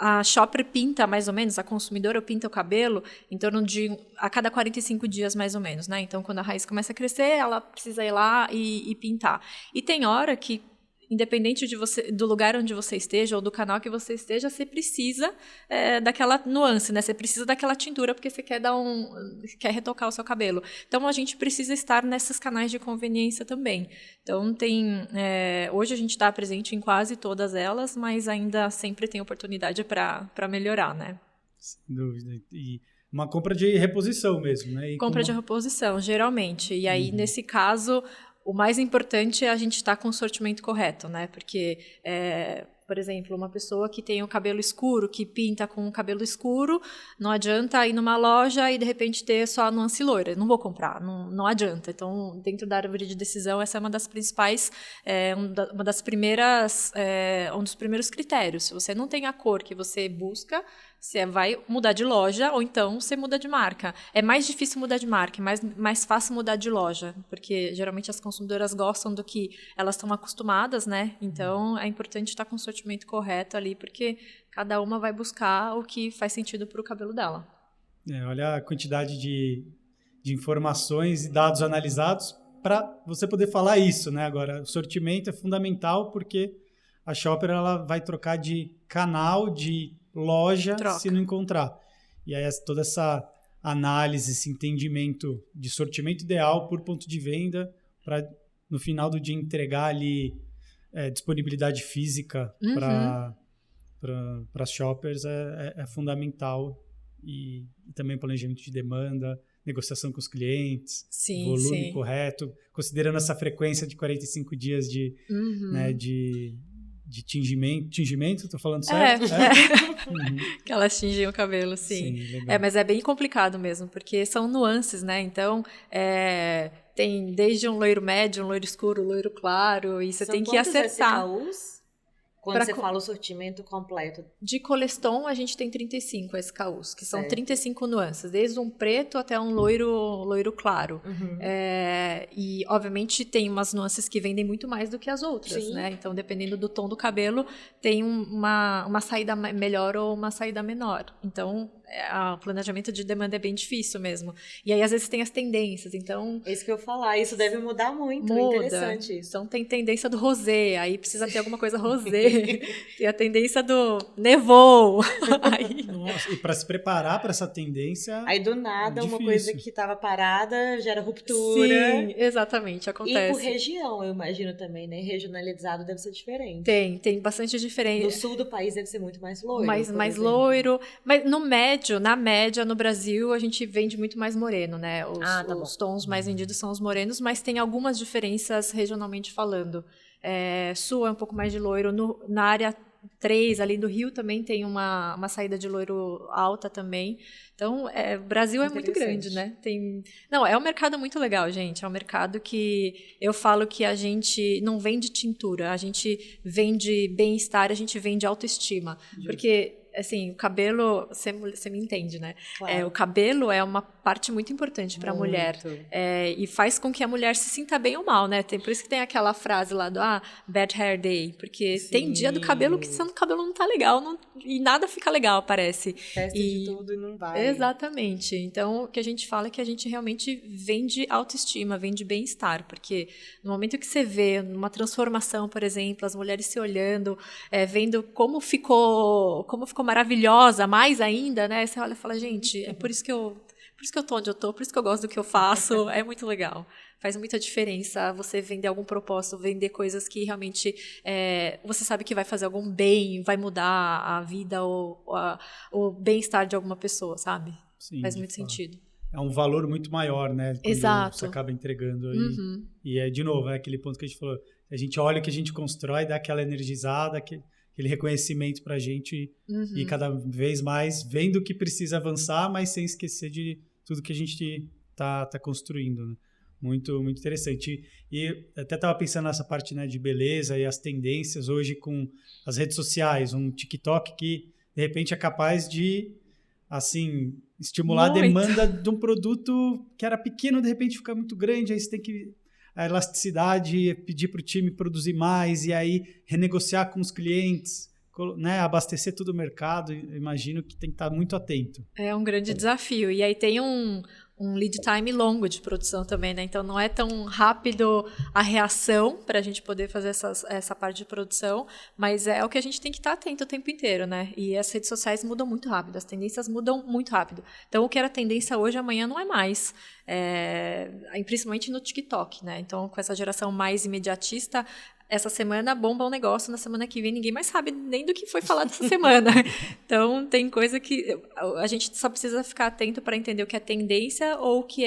a shopper pinta mais ou menos, a consumidora pinta o cabelo em torno de a cada 45 dias mais ou menos, né? Então, quando a raiz começa a crescer, ela precisa ir lá e pintar. E tem hora que independente do lugar onde você esteja ou do canal que você esteja, você precisa daquela nuance, né? Você precisa daquela tintura porque você quer quer retocar o seu cabelo. Então, a gente precisa estar nesses canais de conveniência também. Então, hoje a gente está presente em quase todas elas, mas ainda sempre tem oportunidade para melhorar, né? Sem dúvida. E uma compra de reposição mesmo, né? Compra de reposição, geralmente. E aí, nesse caso, o mais importante é a gente estar com o sortimento correto, né? Porque, por exemplo, uma pessoa que tem o cabelo escuro, que pinta com o cabelo escuro, não adianta ir numa loja e, de repente, ter só a nuance loira. Não vou comprar, não adianta. Então, dentro da árvore de decisão, essa é uma das principais, uma das primeiras, um dos primeiros critérios. Se você não tem a cor que você busca, você vai mudar de loja ou então você muda de marca. É mais difícil mudar de marca, é mais fácil mudar de loja, porque geralmente as consumidoras gostam do que elas estão acostumadas, né? Então é importante estar com o sortimento correto ali, porque cada uma vai buscar o que faz sentido para o cabelo dela. Olha a quantidade de informações e dados analisados para você poder falar isso, né? Agora, o sortimento é fundamental porque a shopper ela vai trocar de canal, de loja, se não encontrar. E aí toda essa análise, esse entendimento de sortimento ideal por ponto de venda para no final do dia entregar ali disponibilidade física para as shoppers é fundamental. E também planejamento de demanda, negociação com os clientes, volume correto, considerando essa frequência de 45 dias de tingimento, tô falando certo? Que elas tingem o cabelo, sim. Mas é bem complicado mesmo, porque são nuances, né? Então, tem desde um loiro médio, um loiro escuro, um loiro claro, e você tem que acertar. SKUs? Quando você fala o sortimento completo. De Coleston, a gente tem 35 SKUs, que são 35 nuances, desde um preto até um loiro claro. E, obviamente, tem umas nuances que vendem muito mais do que as outras, né? Então, dependendo do tom do cabelo, tem uma saída melhor ou uma saída menor. Então, o planejamento de demanda é bem difícil mesmo. E aí, às vezes, tem as tendências, então... É isso que eu ia falar, isso deve mudar muito, é interessante isso. Então, tem tendência do rosé, aí precisa ter alguma coisa rosé. Tem a tendência do nevou. Nossa, e para se preparar para essa tendência... Aí, do nada, uma coisa que estava parada gera ruptura. Sim, exatamente, acontece. E por região, eu imagino também, né? Regionalizado deve ser diferente. Tem bastante diferença. No sul do país deve ser muito mais loiro. Mais loiro. Mas na média, no Brasil, a gente vende muito mais moreno, né? Os tons mais vendidos são os morenos, mas tem algumas diferenças regionalmente falando. Sul é um pouco mais de loiro. Na área 3, ali do Rio, também tem uma saída de loiro alta também. Então, o Brasil é muito grande, né? É um mercado muito legal, gente. É um mercado que eu falo que a gente não vende tintura, a gente vende bem-estar, a gente vende autoestima. Porque... assim, o cabelo, você me entende, né? Claro. O cabelo é uma parte muito importante para a mulher. E faz com que a mulher se sinta bem ou mal, né? Por isso que tem aquela frase lá do Bad Hair Day. Porque tem dia do cabelo que o cabelo não tá legal e nada fica legal, parece. Testa de tudo e não vai. Exatamente. Então, o que a gente fala é que a gente realmente vende autoestima, vende bem-estar. Porque no momento que você vê uma transformação, por exemplo, as mulheres se olhando, vendo como ficou maravilhosa, mais ainda, né? Você olha e fala, gente, é por isso que eu tô onde eu tô, por isso que eu gosto do que eu faço, é muito legal. Faz muita diferença você vender algum propósito, vender coisas que realmente você sabe que vai fazer algum bem, vai mudar a vida ou o bem-estar de alguma pessoa, sabe? Sim, faz muito sentido. É um valor muito maior, né? Quando Exato. Você acaba entregando aí. E de novo, aquele ponto que a gente falou, a gente olha o que a gente constrói, dá aquela energizada, aquele reconhecimento pra gente e cada vez mais vendo o que precisa avançar, mas sem esquecer de tudo que a gente tá construindo, né? Muito, muito interessante. E até estava pensando nessa parte, né, de beleza e as tendências hoje com as redes sociais, um TikTok que de repente é capaz de, assim, estimular a demanda de um produto que era pequeno, de repente fica muito grande, aí você tem que a elasticidade, pedir para o time produzir mais e aí renegociar com os clientes, né, abastecer todo o mercado. Imagino que tem que estar muito atento. É um grande desafio. E aí tem um um lead time longo de produção também, né? Então, não é tão rápido a reação para a gente poder fazer essa parte de produção, mas é o que a gente tem que estar atento o tempo inteiro, né? E as redes sociais mudam muito rápido, as tendências mudam muito rápido. Então, o que era tendência hoje, amanhã não é mais. Principalmente no TikTok, né? Então, com essa geração mais imediatista, essa semana bomba um negócio, na semana que vem ninguém mais sabe nem do que foi falado essa semana. Então, tem coisa que a gente só precisa ficar atento para entender o que é tendência ou que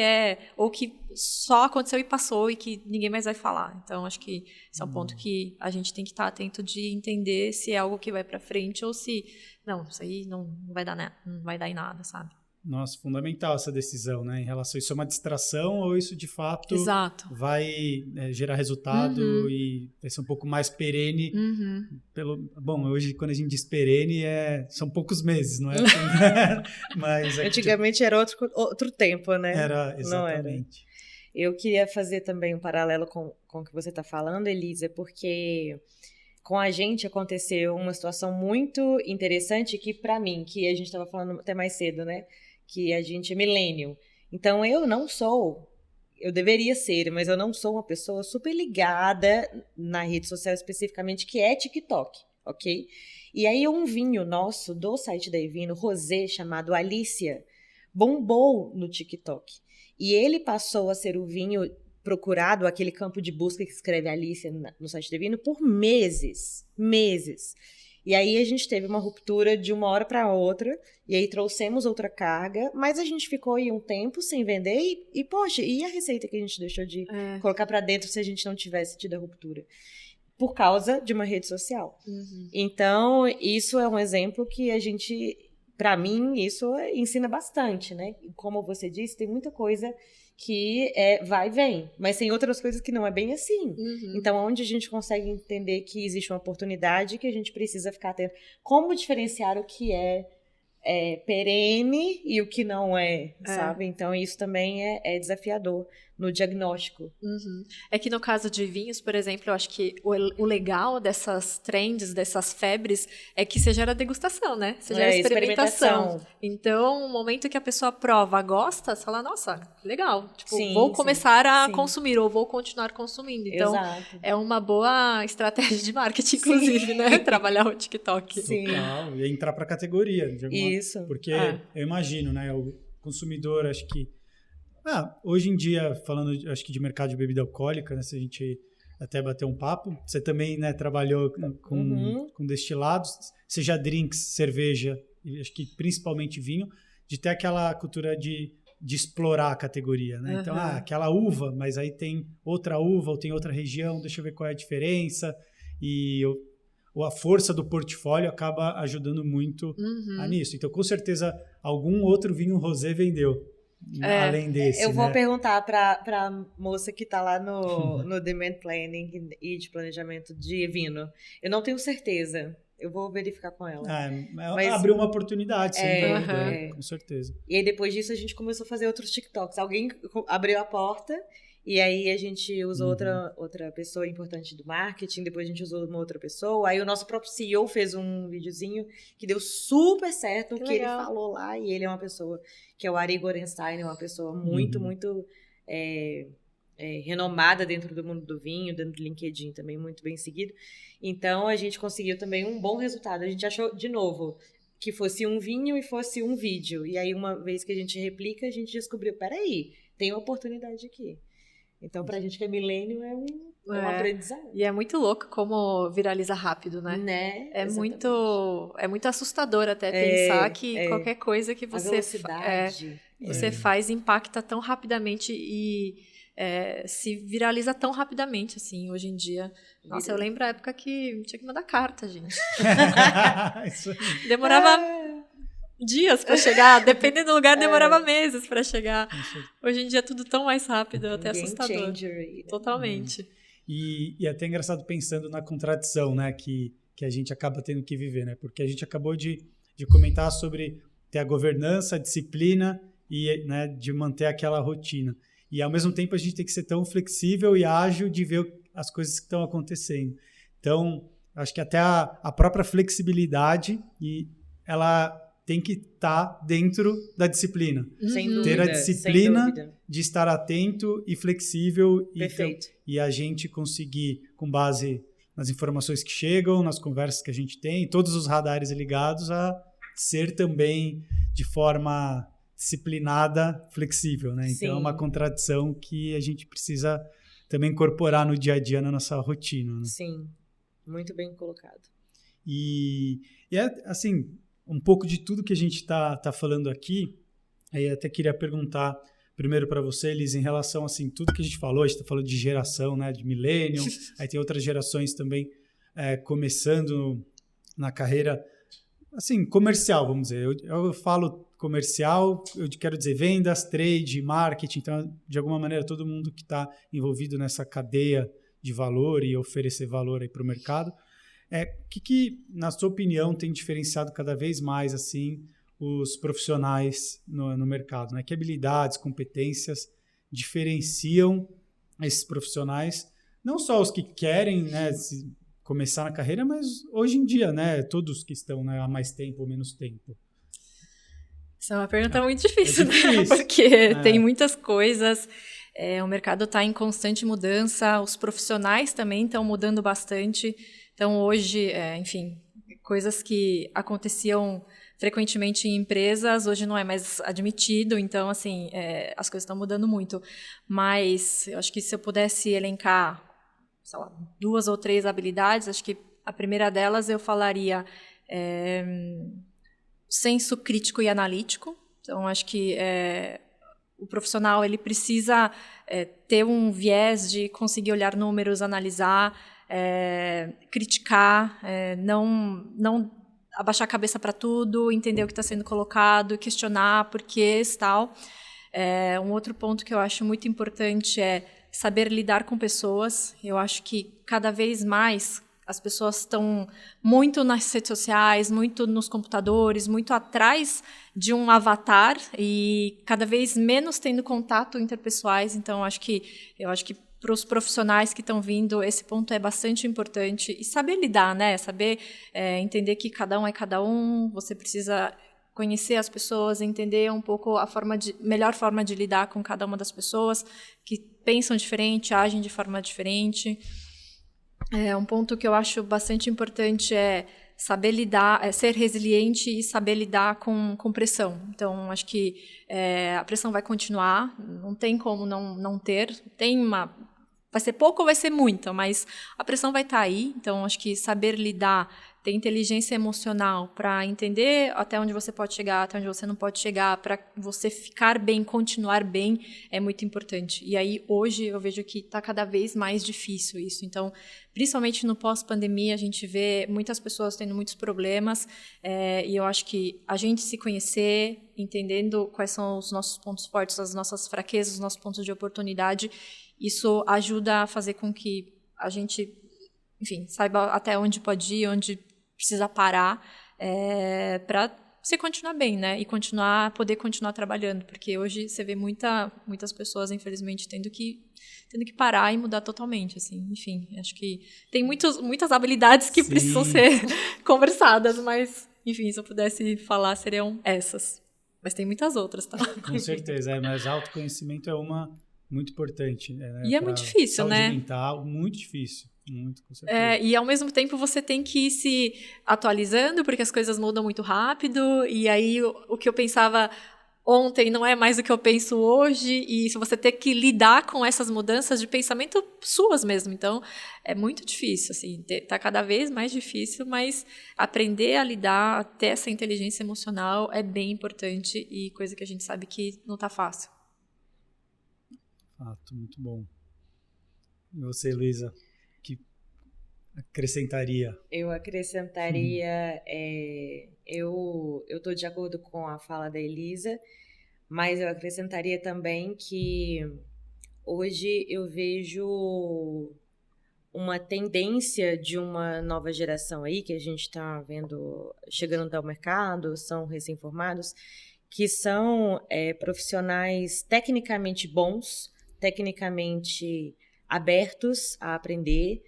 só aconteceu e passou e que ninguém mais vai falar. Então, acho que esse é um ponto que a gente tem que estar atento de entender se é algo que vai para frente ou se não, isso aí não vai dar em nada, sabe? Nossa, fundamental essa decisão, né? Em relação a isso é uma distração ou isso de fato vai gerar resultado e vai ser um pouco mais perene. Bom, hoje quando a gente diz perene são poucos meses, não é? Mas antigamente era outro tempo, né? Era, exatamente. Eu queria fazer também um paralelo com o que você está falando, Elisa, porque com a gente aconteceu uma situação muito interessante que para mim, que a gente estava falando até mais cedo, né? Que a gente é millennial. Então, eu deveria ser, mas eu não sou uma pessoa super ligada na rede social especificamente, que é TikTok, ok? E aí, um vinho nosso, do site da Evino, rosé, chamado Alicia, bombou no TikTok. E ele passou a ser o vinho procurado, aquele campo de busca que escreve Alicia no site da Evino, por meses. E aí a gente teve uma ruptura de uma hora para outra, e aí trouxemos outra carga, mas a gente ficou aí um tempo sem vender e poxa, e a receita que a gente deixou de colocar para dentro se a gente não tivesse tido a ruptura? Por causa de uma rede social. Então, isso é um exemplo que a gente, para mim, isso ensina bastante, né? Como você disse, tem muita coisa que vai e vem, mas tem outras coisas que não é bem assim. Então, onde a gente consegue entender que existe uma oportunidade que a gente precisa ficar atento. Como diferenciar o que é perene e o que não sabe? Então, isso também é desafiador no diagnóstico. É que no caso de vinhos, por exemplo, eu acho que o legal dessas trends, dessas febres, é que você gera degustação, né? Você gera experimentação. Então, o momento que a pessoa prova, gosta, você fala, nossa, legal. Tipo, vou começar a consumir ou vou continuar consumindo. Então, é uma boa estratégia de marketing, inclusive, né? Trabalhar o TikTok. Total. E entrar para a categoria. Isso. Porque eu imagino, né? O consumidor, acho que hoje em dia, falando, acho que de mercado de bebida alcoólica, né, se a gente até bater um papo, você também, né, trabalhou com destilados, seja drinks, cerveja, e acho que principalmente vinho, de ter aquela cultura de explorar a categoria, né? Então, aquela uva, mas aí tem outra uva ou tem outra região, deixa eu ver qual é a diferença, e a força do portfólio acaba ajudando muito nisso. Então, com certeza, algum outro vinho rosé vendeu. Além desse, eu vou perguntar para a moça que está lá no Demand Planning e de planejamento de vinho. Eu não tenho certeza. Eu vou verificar com ela. Mas abriu uma oportunidade, sem dúvida, com certeza. E aí, depois disso, a gente começou a fazer outros TikToks. Alguém abriu a porta e aí a gente usou outra pessoa importante do marketing, depois a gente usou uma outra pessoa. Aí o nosso próprio CEO fez um videozinho que deu super certo, que ele falou lá. E ele é uma pessoa que é o Ari Gorenstein, é uma pessoa muito, muito renomada dentro do mundo do vinho, dentro do LinkedIn também, muito bem seguido. Então, a gente conseguiu também um bom resultado. A gente achou, de novo, que fosse um vinho e fosse um vídeo. E aí, uma vez que a gente replica, a gente descobriu, peraí, tem uma oportunidade aqui. Então, pra gente que é milênio, é um aprendizado. E é muito louco como viraliza rápido, né? É muito assustador até pensar que qualquer coisa que você faz impacta tão rapidamente e se viraliza tão rapidamente, assim, hoje em dia. Nossa, eu lembro a época que tinha que mandar carta, gente. Demorava dias para chegar, dependendo do lugar, demorava meses para chegar. Hoje em dia é tudo tão mais rápido, até assustador. Totalmente. E até engraçado pensando na contradição, né, que a gente acaba tendo que viver, né? Porque a gente acabou de comentar sobre ter a governança, a disciplina e, né, de manter aquela rotina. E, ao mesmo tempo, a gente tem que ser tão flexível e ágil de ver as coisas que estão acontecendo. Então, acho que até a própria flexibilidade, ela tem que estar dentro da disciplina. Sem dúvida, ter a disciplina de estar atento e flexível. Perfeito. E a gente conseguir, com base nas informações que chegam, nas conversas que a gente tem, todos os radares ligados, a ser também de forma disciplinada, flexível, né? Então é uma contradição que a gente precisa também incorporar no dia a dia, na nossa rotina. Né? Sim, muito bem colocado. E é assim, um pouco de tudo que a gente tá falando aqui, aí até queria perguntar primeiro para você, Liz, em relação assim, tudo que a gente falou, a gente está falando de geração, né, de millennium, aí tem outras gerações também começando na carreira, assim, comercial, vamos dizer. Eu falo comercial, eu quero dizer vendas, trade, marketing, então, de alguma maneira, todo mundo que está envolvido nessa cadeia de valor e oferecer valor aí para o mercado. O que, na sua opinião, tem diferenciado cada vez mais, assim, os profissionais no mercado, né? Que habilidades, competências diferenciam esses profissionais, não só os que querem, né, começar na carreira, mas hoje em dia, né, todos que estão, né, há mais tempo ou menos tempo. Isso é uma pergunta muito difícil, né? Porque tem muitas coisas, o mercado está em constante mudança, os profissionais também estão mudando bastante. Então, hoje, enfim, coisas que aconteciam frequentemente em empresas, hoje não é mais admitido, então, assim, as coisas estão mudando muito. Mas eu acho que se eu pudesse elencar, sei lá, 2 ou 3 habilidades, acho que a primeira delas eu falaria senso crítico e analítico. Então, acho que o profissional ele precisa ter um viés de conseguir olhar números, analisar, criticar, não abaixar a cabeça para tudo, entender o que está sendo colocado, questionar porquês e tal. Um outro ponto que eu acho muito importante é saber lidar com pessoas. Eu acho que cada vez mais as pessoas estão muito nas redes sociais, muito nos computadores, muito atrás de um avatar e cada vez menos tendo contato interpessoais. Então, eu acho que para os profissionais que estão vindo, esse ponto é bastante importante. E saber lidar, né? Saber entender que cada um é cada um, você precisa conhecer as pessoas, entender um pouco a melhor forma de lidar com cada uma das pessoas que pensam diferente, agem de forma diferente. Um ponto que eu acho bastante importante é saber lidar, ser resiliente e saber lidar com pressão. Então, acho que a pressão vai continuar, não tem como não ter. Vai ser pouco ou vai ser muita, mas a pressão vai estar aí. Então, acho que saber lidar, ter inteligência emocional para entender até onde você pode chegar, até onde você não pode chegar, para você ficar bem, continuar bem, é muito importante. E aí, hoje, eu vejo que está cada vez mais difícil isso. Então, principalmente no pós-pandemia, a gente vê muitas pessoas tendo muitos problemas, e eu acho que a gente se conhecer, entendendo quais são os nossos pontos fortes, as nossas fraquezas, os nossos pontos de oportunidade, isso ajuda a fazer com que a gente, enfim, saiba até onde pode ir, onde precisa parar, para você continuar bem, né? E poder continuar trabalhando, porque hoje você vê muitas pessoas, infelizmente, tendo que parar e mudar totalmente, assim. Enfim, acho que tem muitas habilidades que precisam ser conversadas, mas, enfim, se eu pudesse falar, seriam essas. Mas tem muitas outras, tá? Com certeza, mas autoconhecimento é uma muito importante. Né? E é muito difícil, né? Saúde mental, muito difícil. Muito, com certeza. E ao mesmo tempo você tem que ir se atualizando, porque as coisas mudam muito rápido, e aí o que eu pensava ontem não é mais o que eu penso hoje, e se você ter que lidar com essas mudanças de pensamento suas mesmo. Então, é muito difícil, assim, tá cada vez mais difícil, mas aprender a lidar, ter essa inteligência emocional é bem importante e coisa que a gente sabe que não tá fácil. Muito bom. E você, Luísa, que acrescentaria? Eu acrescentaria, eu estou de acordo com a fala da Elisa, mas eu acrescentaria também que hoje eu vejo uma tendência de uma nova geração aí, que a gente está vendo chegando ao mercado, são recém-formados, que são profissionais tecnicamente bons, tecnicamente abertos a aprender,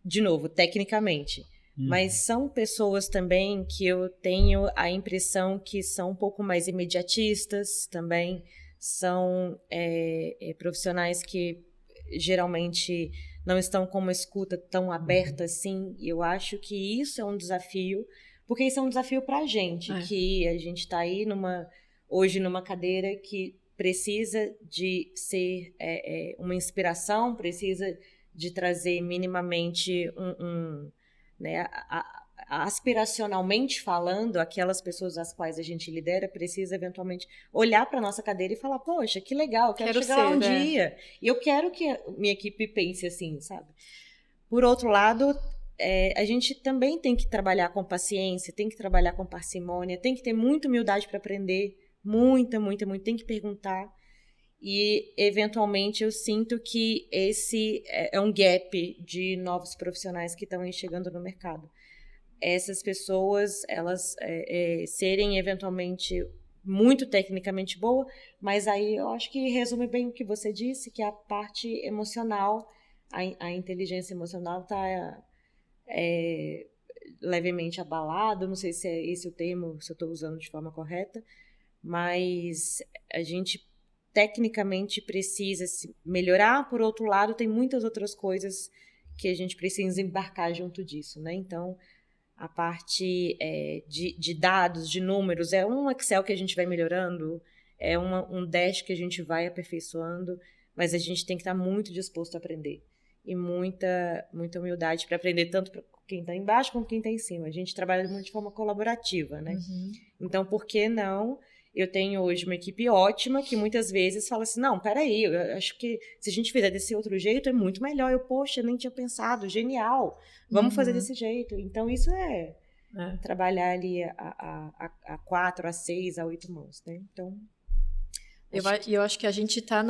de novo, tecnicamente, Mas são pessoas também que eu tenho a impressão que são um pouco mais imediatistas também, são profissionais que geralmente não estão com uma escuta tão aberta assim. Eu acho que isso é um desafio, porque isso é um desafio para a gente, que a gente está aí hoje numa cadeira que precisa de ser uma inspiração, precisa de trazer minimamente né, aspiracionalmente falando, aquelas pessoas às quais a gente lidera precisa eventualmente olhar para a nossa cadeira e falar, poxa, que legal, quero chegar lá um dia. E eu quero que a minha equipe pense assim, sabe? Por outro lado, a gente também tem que trabalhar com paciência, tem que trabalhar com parcimônia, tem que ter muita humildade para aprender, muita, tem que perguntar. E, eventualmente, eu sinto que esse é um gap de novos profissionais que estão aí chegando no mercado. Essas pessoas, elas serem, eventualmente, muito tecnicamente boa, mas aí eu acho que resume bem o que você disse, que a parte emocional, a inteligência emocional está levemente abalada. Não sei se é esse o termo, se eu estou usando de forma correta, mas a gente tecnicamente precisa se melhorar. Por outro lado, tem muitas outras coisas que a gente precisa embarcar junto disso, né? Então, a parte de dados, de números, é um Excel que a gente vai melhorando, é um dash que a gente vai aperfeiçoando, mas a gente tem que estar muito disposto a aprender. E muita humildade para aprender, tanto para quem está embaixo como quem está em cima. A gente trabalha muito de forma colaborativa, né? Então, por que não? Eu tenho hoje uma equipe ótima que muitas vezes fala assim, não, peraí, eu acho que se a gente fizer desse outro jeito é muito melhor. Poxa, eu nem tinha pensado, genial, vamos fazer desse jeito. Então, isso trabalhar ali a 4, a 6, a 8 mãos, né? Então... Eu acho que a gente está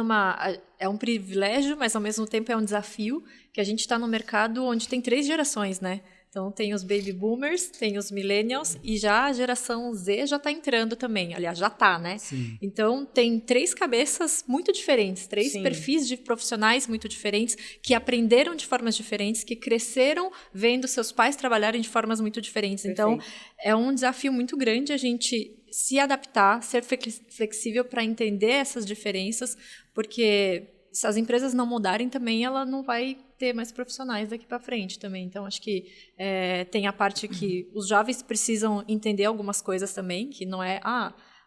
é um privilégio, mas ao mesmo tempo é um desafio, que a gente está no mercado onde tem 3 gerações, né? Então, tem os baby boomers, tem os millennials e já a geração Z já está entrando também. Aliás, já está, né? Sim. Então, tem 3 cabeças muito diferentes, 3 perfis de profissionais muito diferentes, que aprenderam de formas diferentes, que cresceram vendo seus pais trabalharem de formas muito diferentes. Perfeito. Então, é um desafio muito grande a gente se adaptar, ser flexível para entender essas diferenças, porque se as empresas não mudarem também, ela não vai ter mais profissionais daqui para frente também. Então, acho que tem a parte que os jovens precisam entender algumas coisas também, que não é,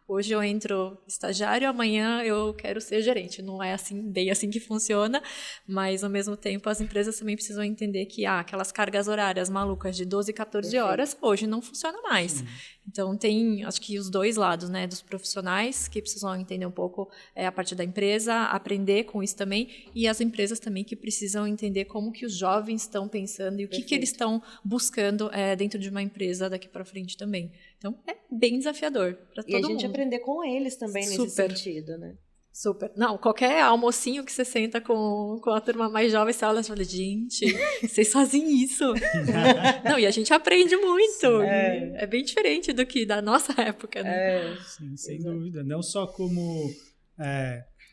hoje eu entro estagiário, amanhã eu quero ser gerente. Não é assim, bem assim que funciona, mas, ao mesmo tempo, as empresas também precisam entender que aquelas cargas horárias malucas de 12, 14 horas, hoje não funciona mais. Sim. Então, tem, acho que os 2 lados, né, dos profissionais, que precisam entender um pouco a parte da empresa, aprender com isso também, e as empresas também que precisam entender como que os jovens estão pensando e o que eles estão buscando dentro de uma empresa daqui para frente também. Então, é bem desafiador para todo mundo. E a gente aprender com eles também nesse sentido, né? Super. Não, qualquer almocinho que você senta com a turma mais jovem, você olha e fala, gente, vocês fazem isso. Não, e a gente aprende muito. É bem diferente do que da nossa época, né? Sim, sem dúvida. Não só como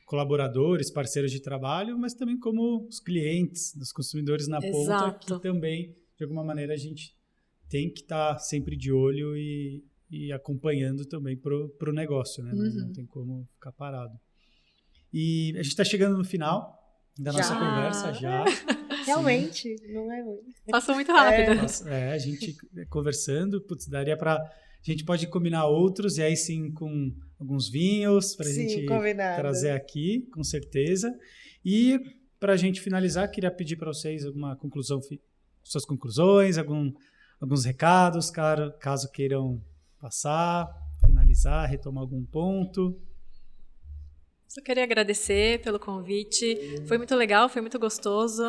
colaboradores, parceiros de trabalho, mas também como os clientes, os consumidores na ponta, que também, de alguma maneira, a gente tem que estar sempre de olho e acompanhando também pro negócio, né? Não tem como ficar parado. E a gente está chegando no final da nossa conversa já. Realmente, não é hoje. Passou muito rápido. A gente conversando, daria para... A gente pode combinar outros, e aí sim com alguns vinhos para a gente trazer aqui, com certeza. E para a gente finalizar, queria pedir para vocês alguma conclusão, suas conclusões, alguns recados, caso queiram passar, finalizar, retomar algum ponto. Só queria agradecer pelo convite. Foi muito legal, foi muito gostoso.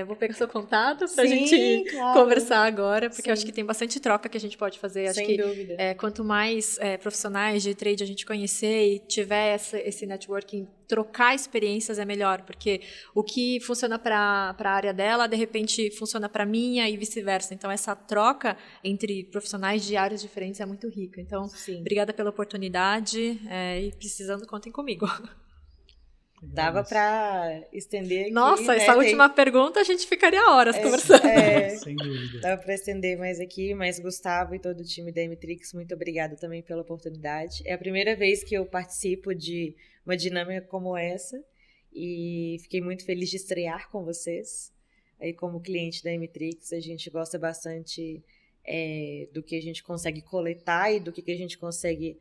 Vou pegar seu contato para a gente conversar agora, porque eu acho que tem bastante troca que a gente pode fazer. Acho que dúvida. Quanto mais profissionais de trade a gente conhecer e tiver esse networking, trocar experiências é melhor, porque o que funciona para a área dela, de repente funciona para a minha e vice-versa. Então, essa troca entre profissionais de áreas diferentes é muito rica. Então, obrigada pela oportunidade e precisando, contem comigo. Dava para estender aqui. Nossa, essa última pergunta a gente ficaria horas conversando. Sem dúvida. Dava para estender mais aqui, mas Gustavo e todo o time da M-Trix, muito obrigada também pela oportunidade. É a primeira vez que eu participo de uma dinâmica como essa e fiquei muito feliz de estrear com vocês. Aí, como cliente da M-Trix, a gente gosta bastante do que a gente consegue coletar e do que a gente consegue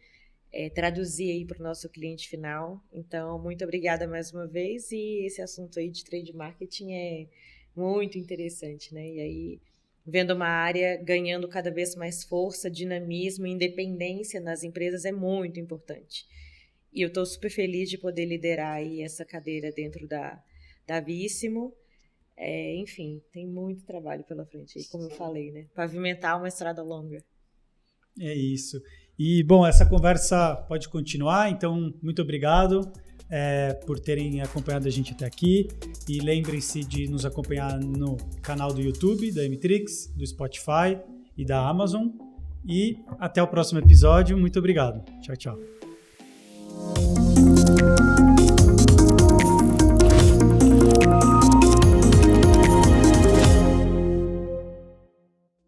traduzir aí para o nosso cliente final. Então, muito obrigada mais uma vez, e esse assunto aí de trade marketing é muito interessante, né? E aí, vendo uma área ganhando cada vez mais força, dinamismo e independência nas empresas é muito importante. E eu estou super feliz de poder liderar aí essa cadeira dentro da Víssimo. Enfim, tem muito trabalho pela frente aí, como eu falei, né? Pavimentar uma estrada longa. É isso. E, bom, essa conversa pode continuar, então, muito obrigado por terem acompanhado a gente até aqui. E lembrem-se de nos acompanhar no canal do YouTube, da M-Trix, do Spotify e da Amazon. E até o próximo episódio. Muito obrigado. Tchau, tchau.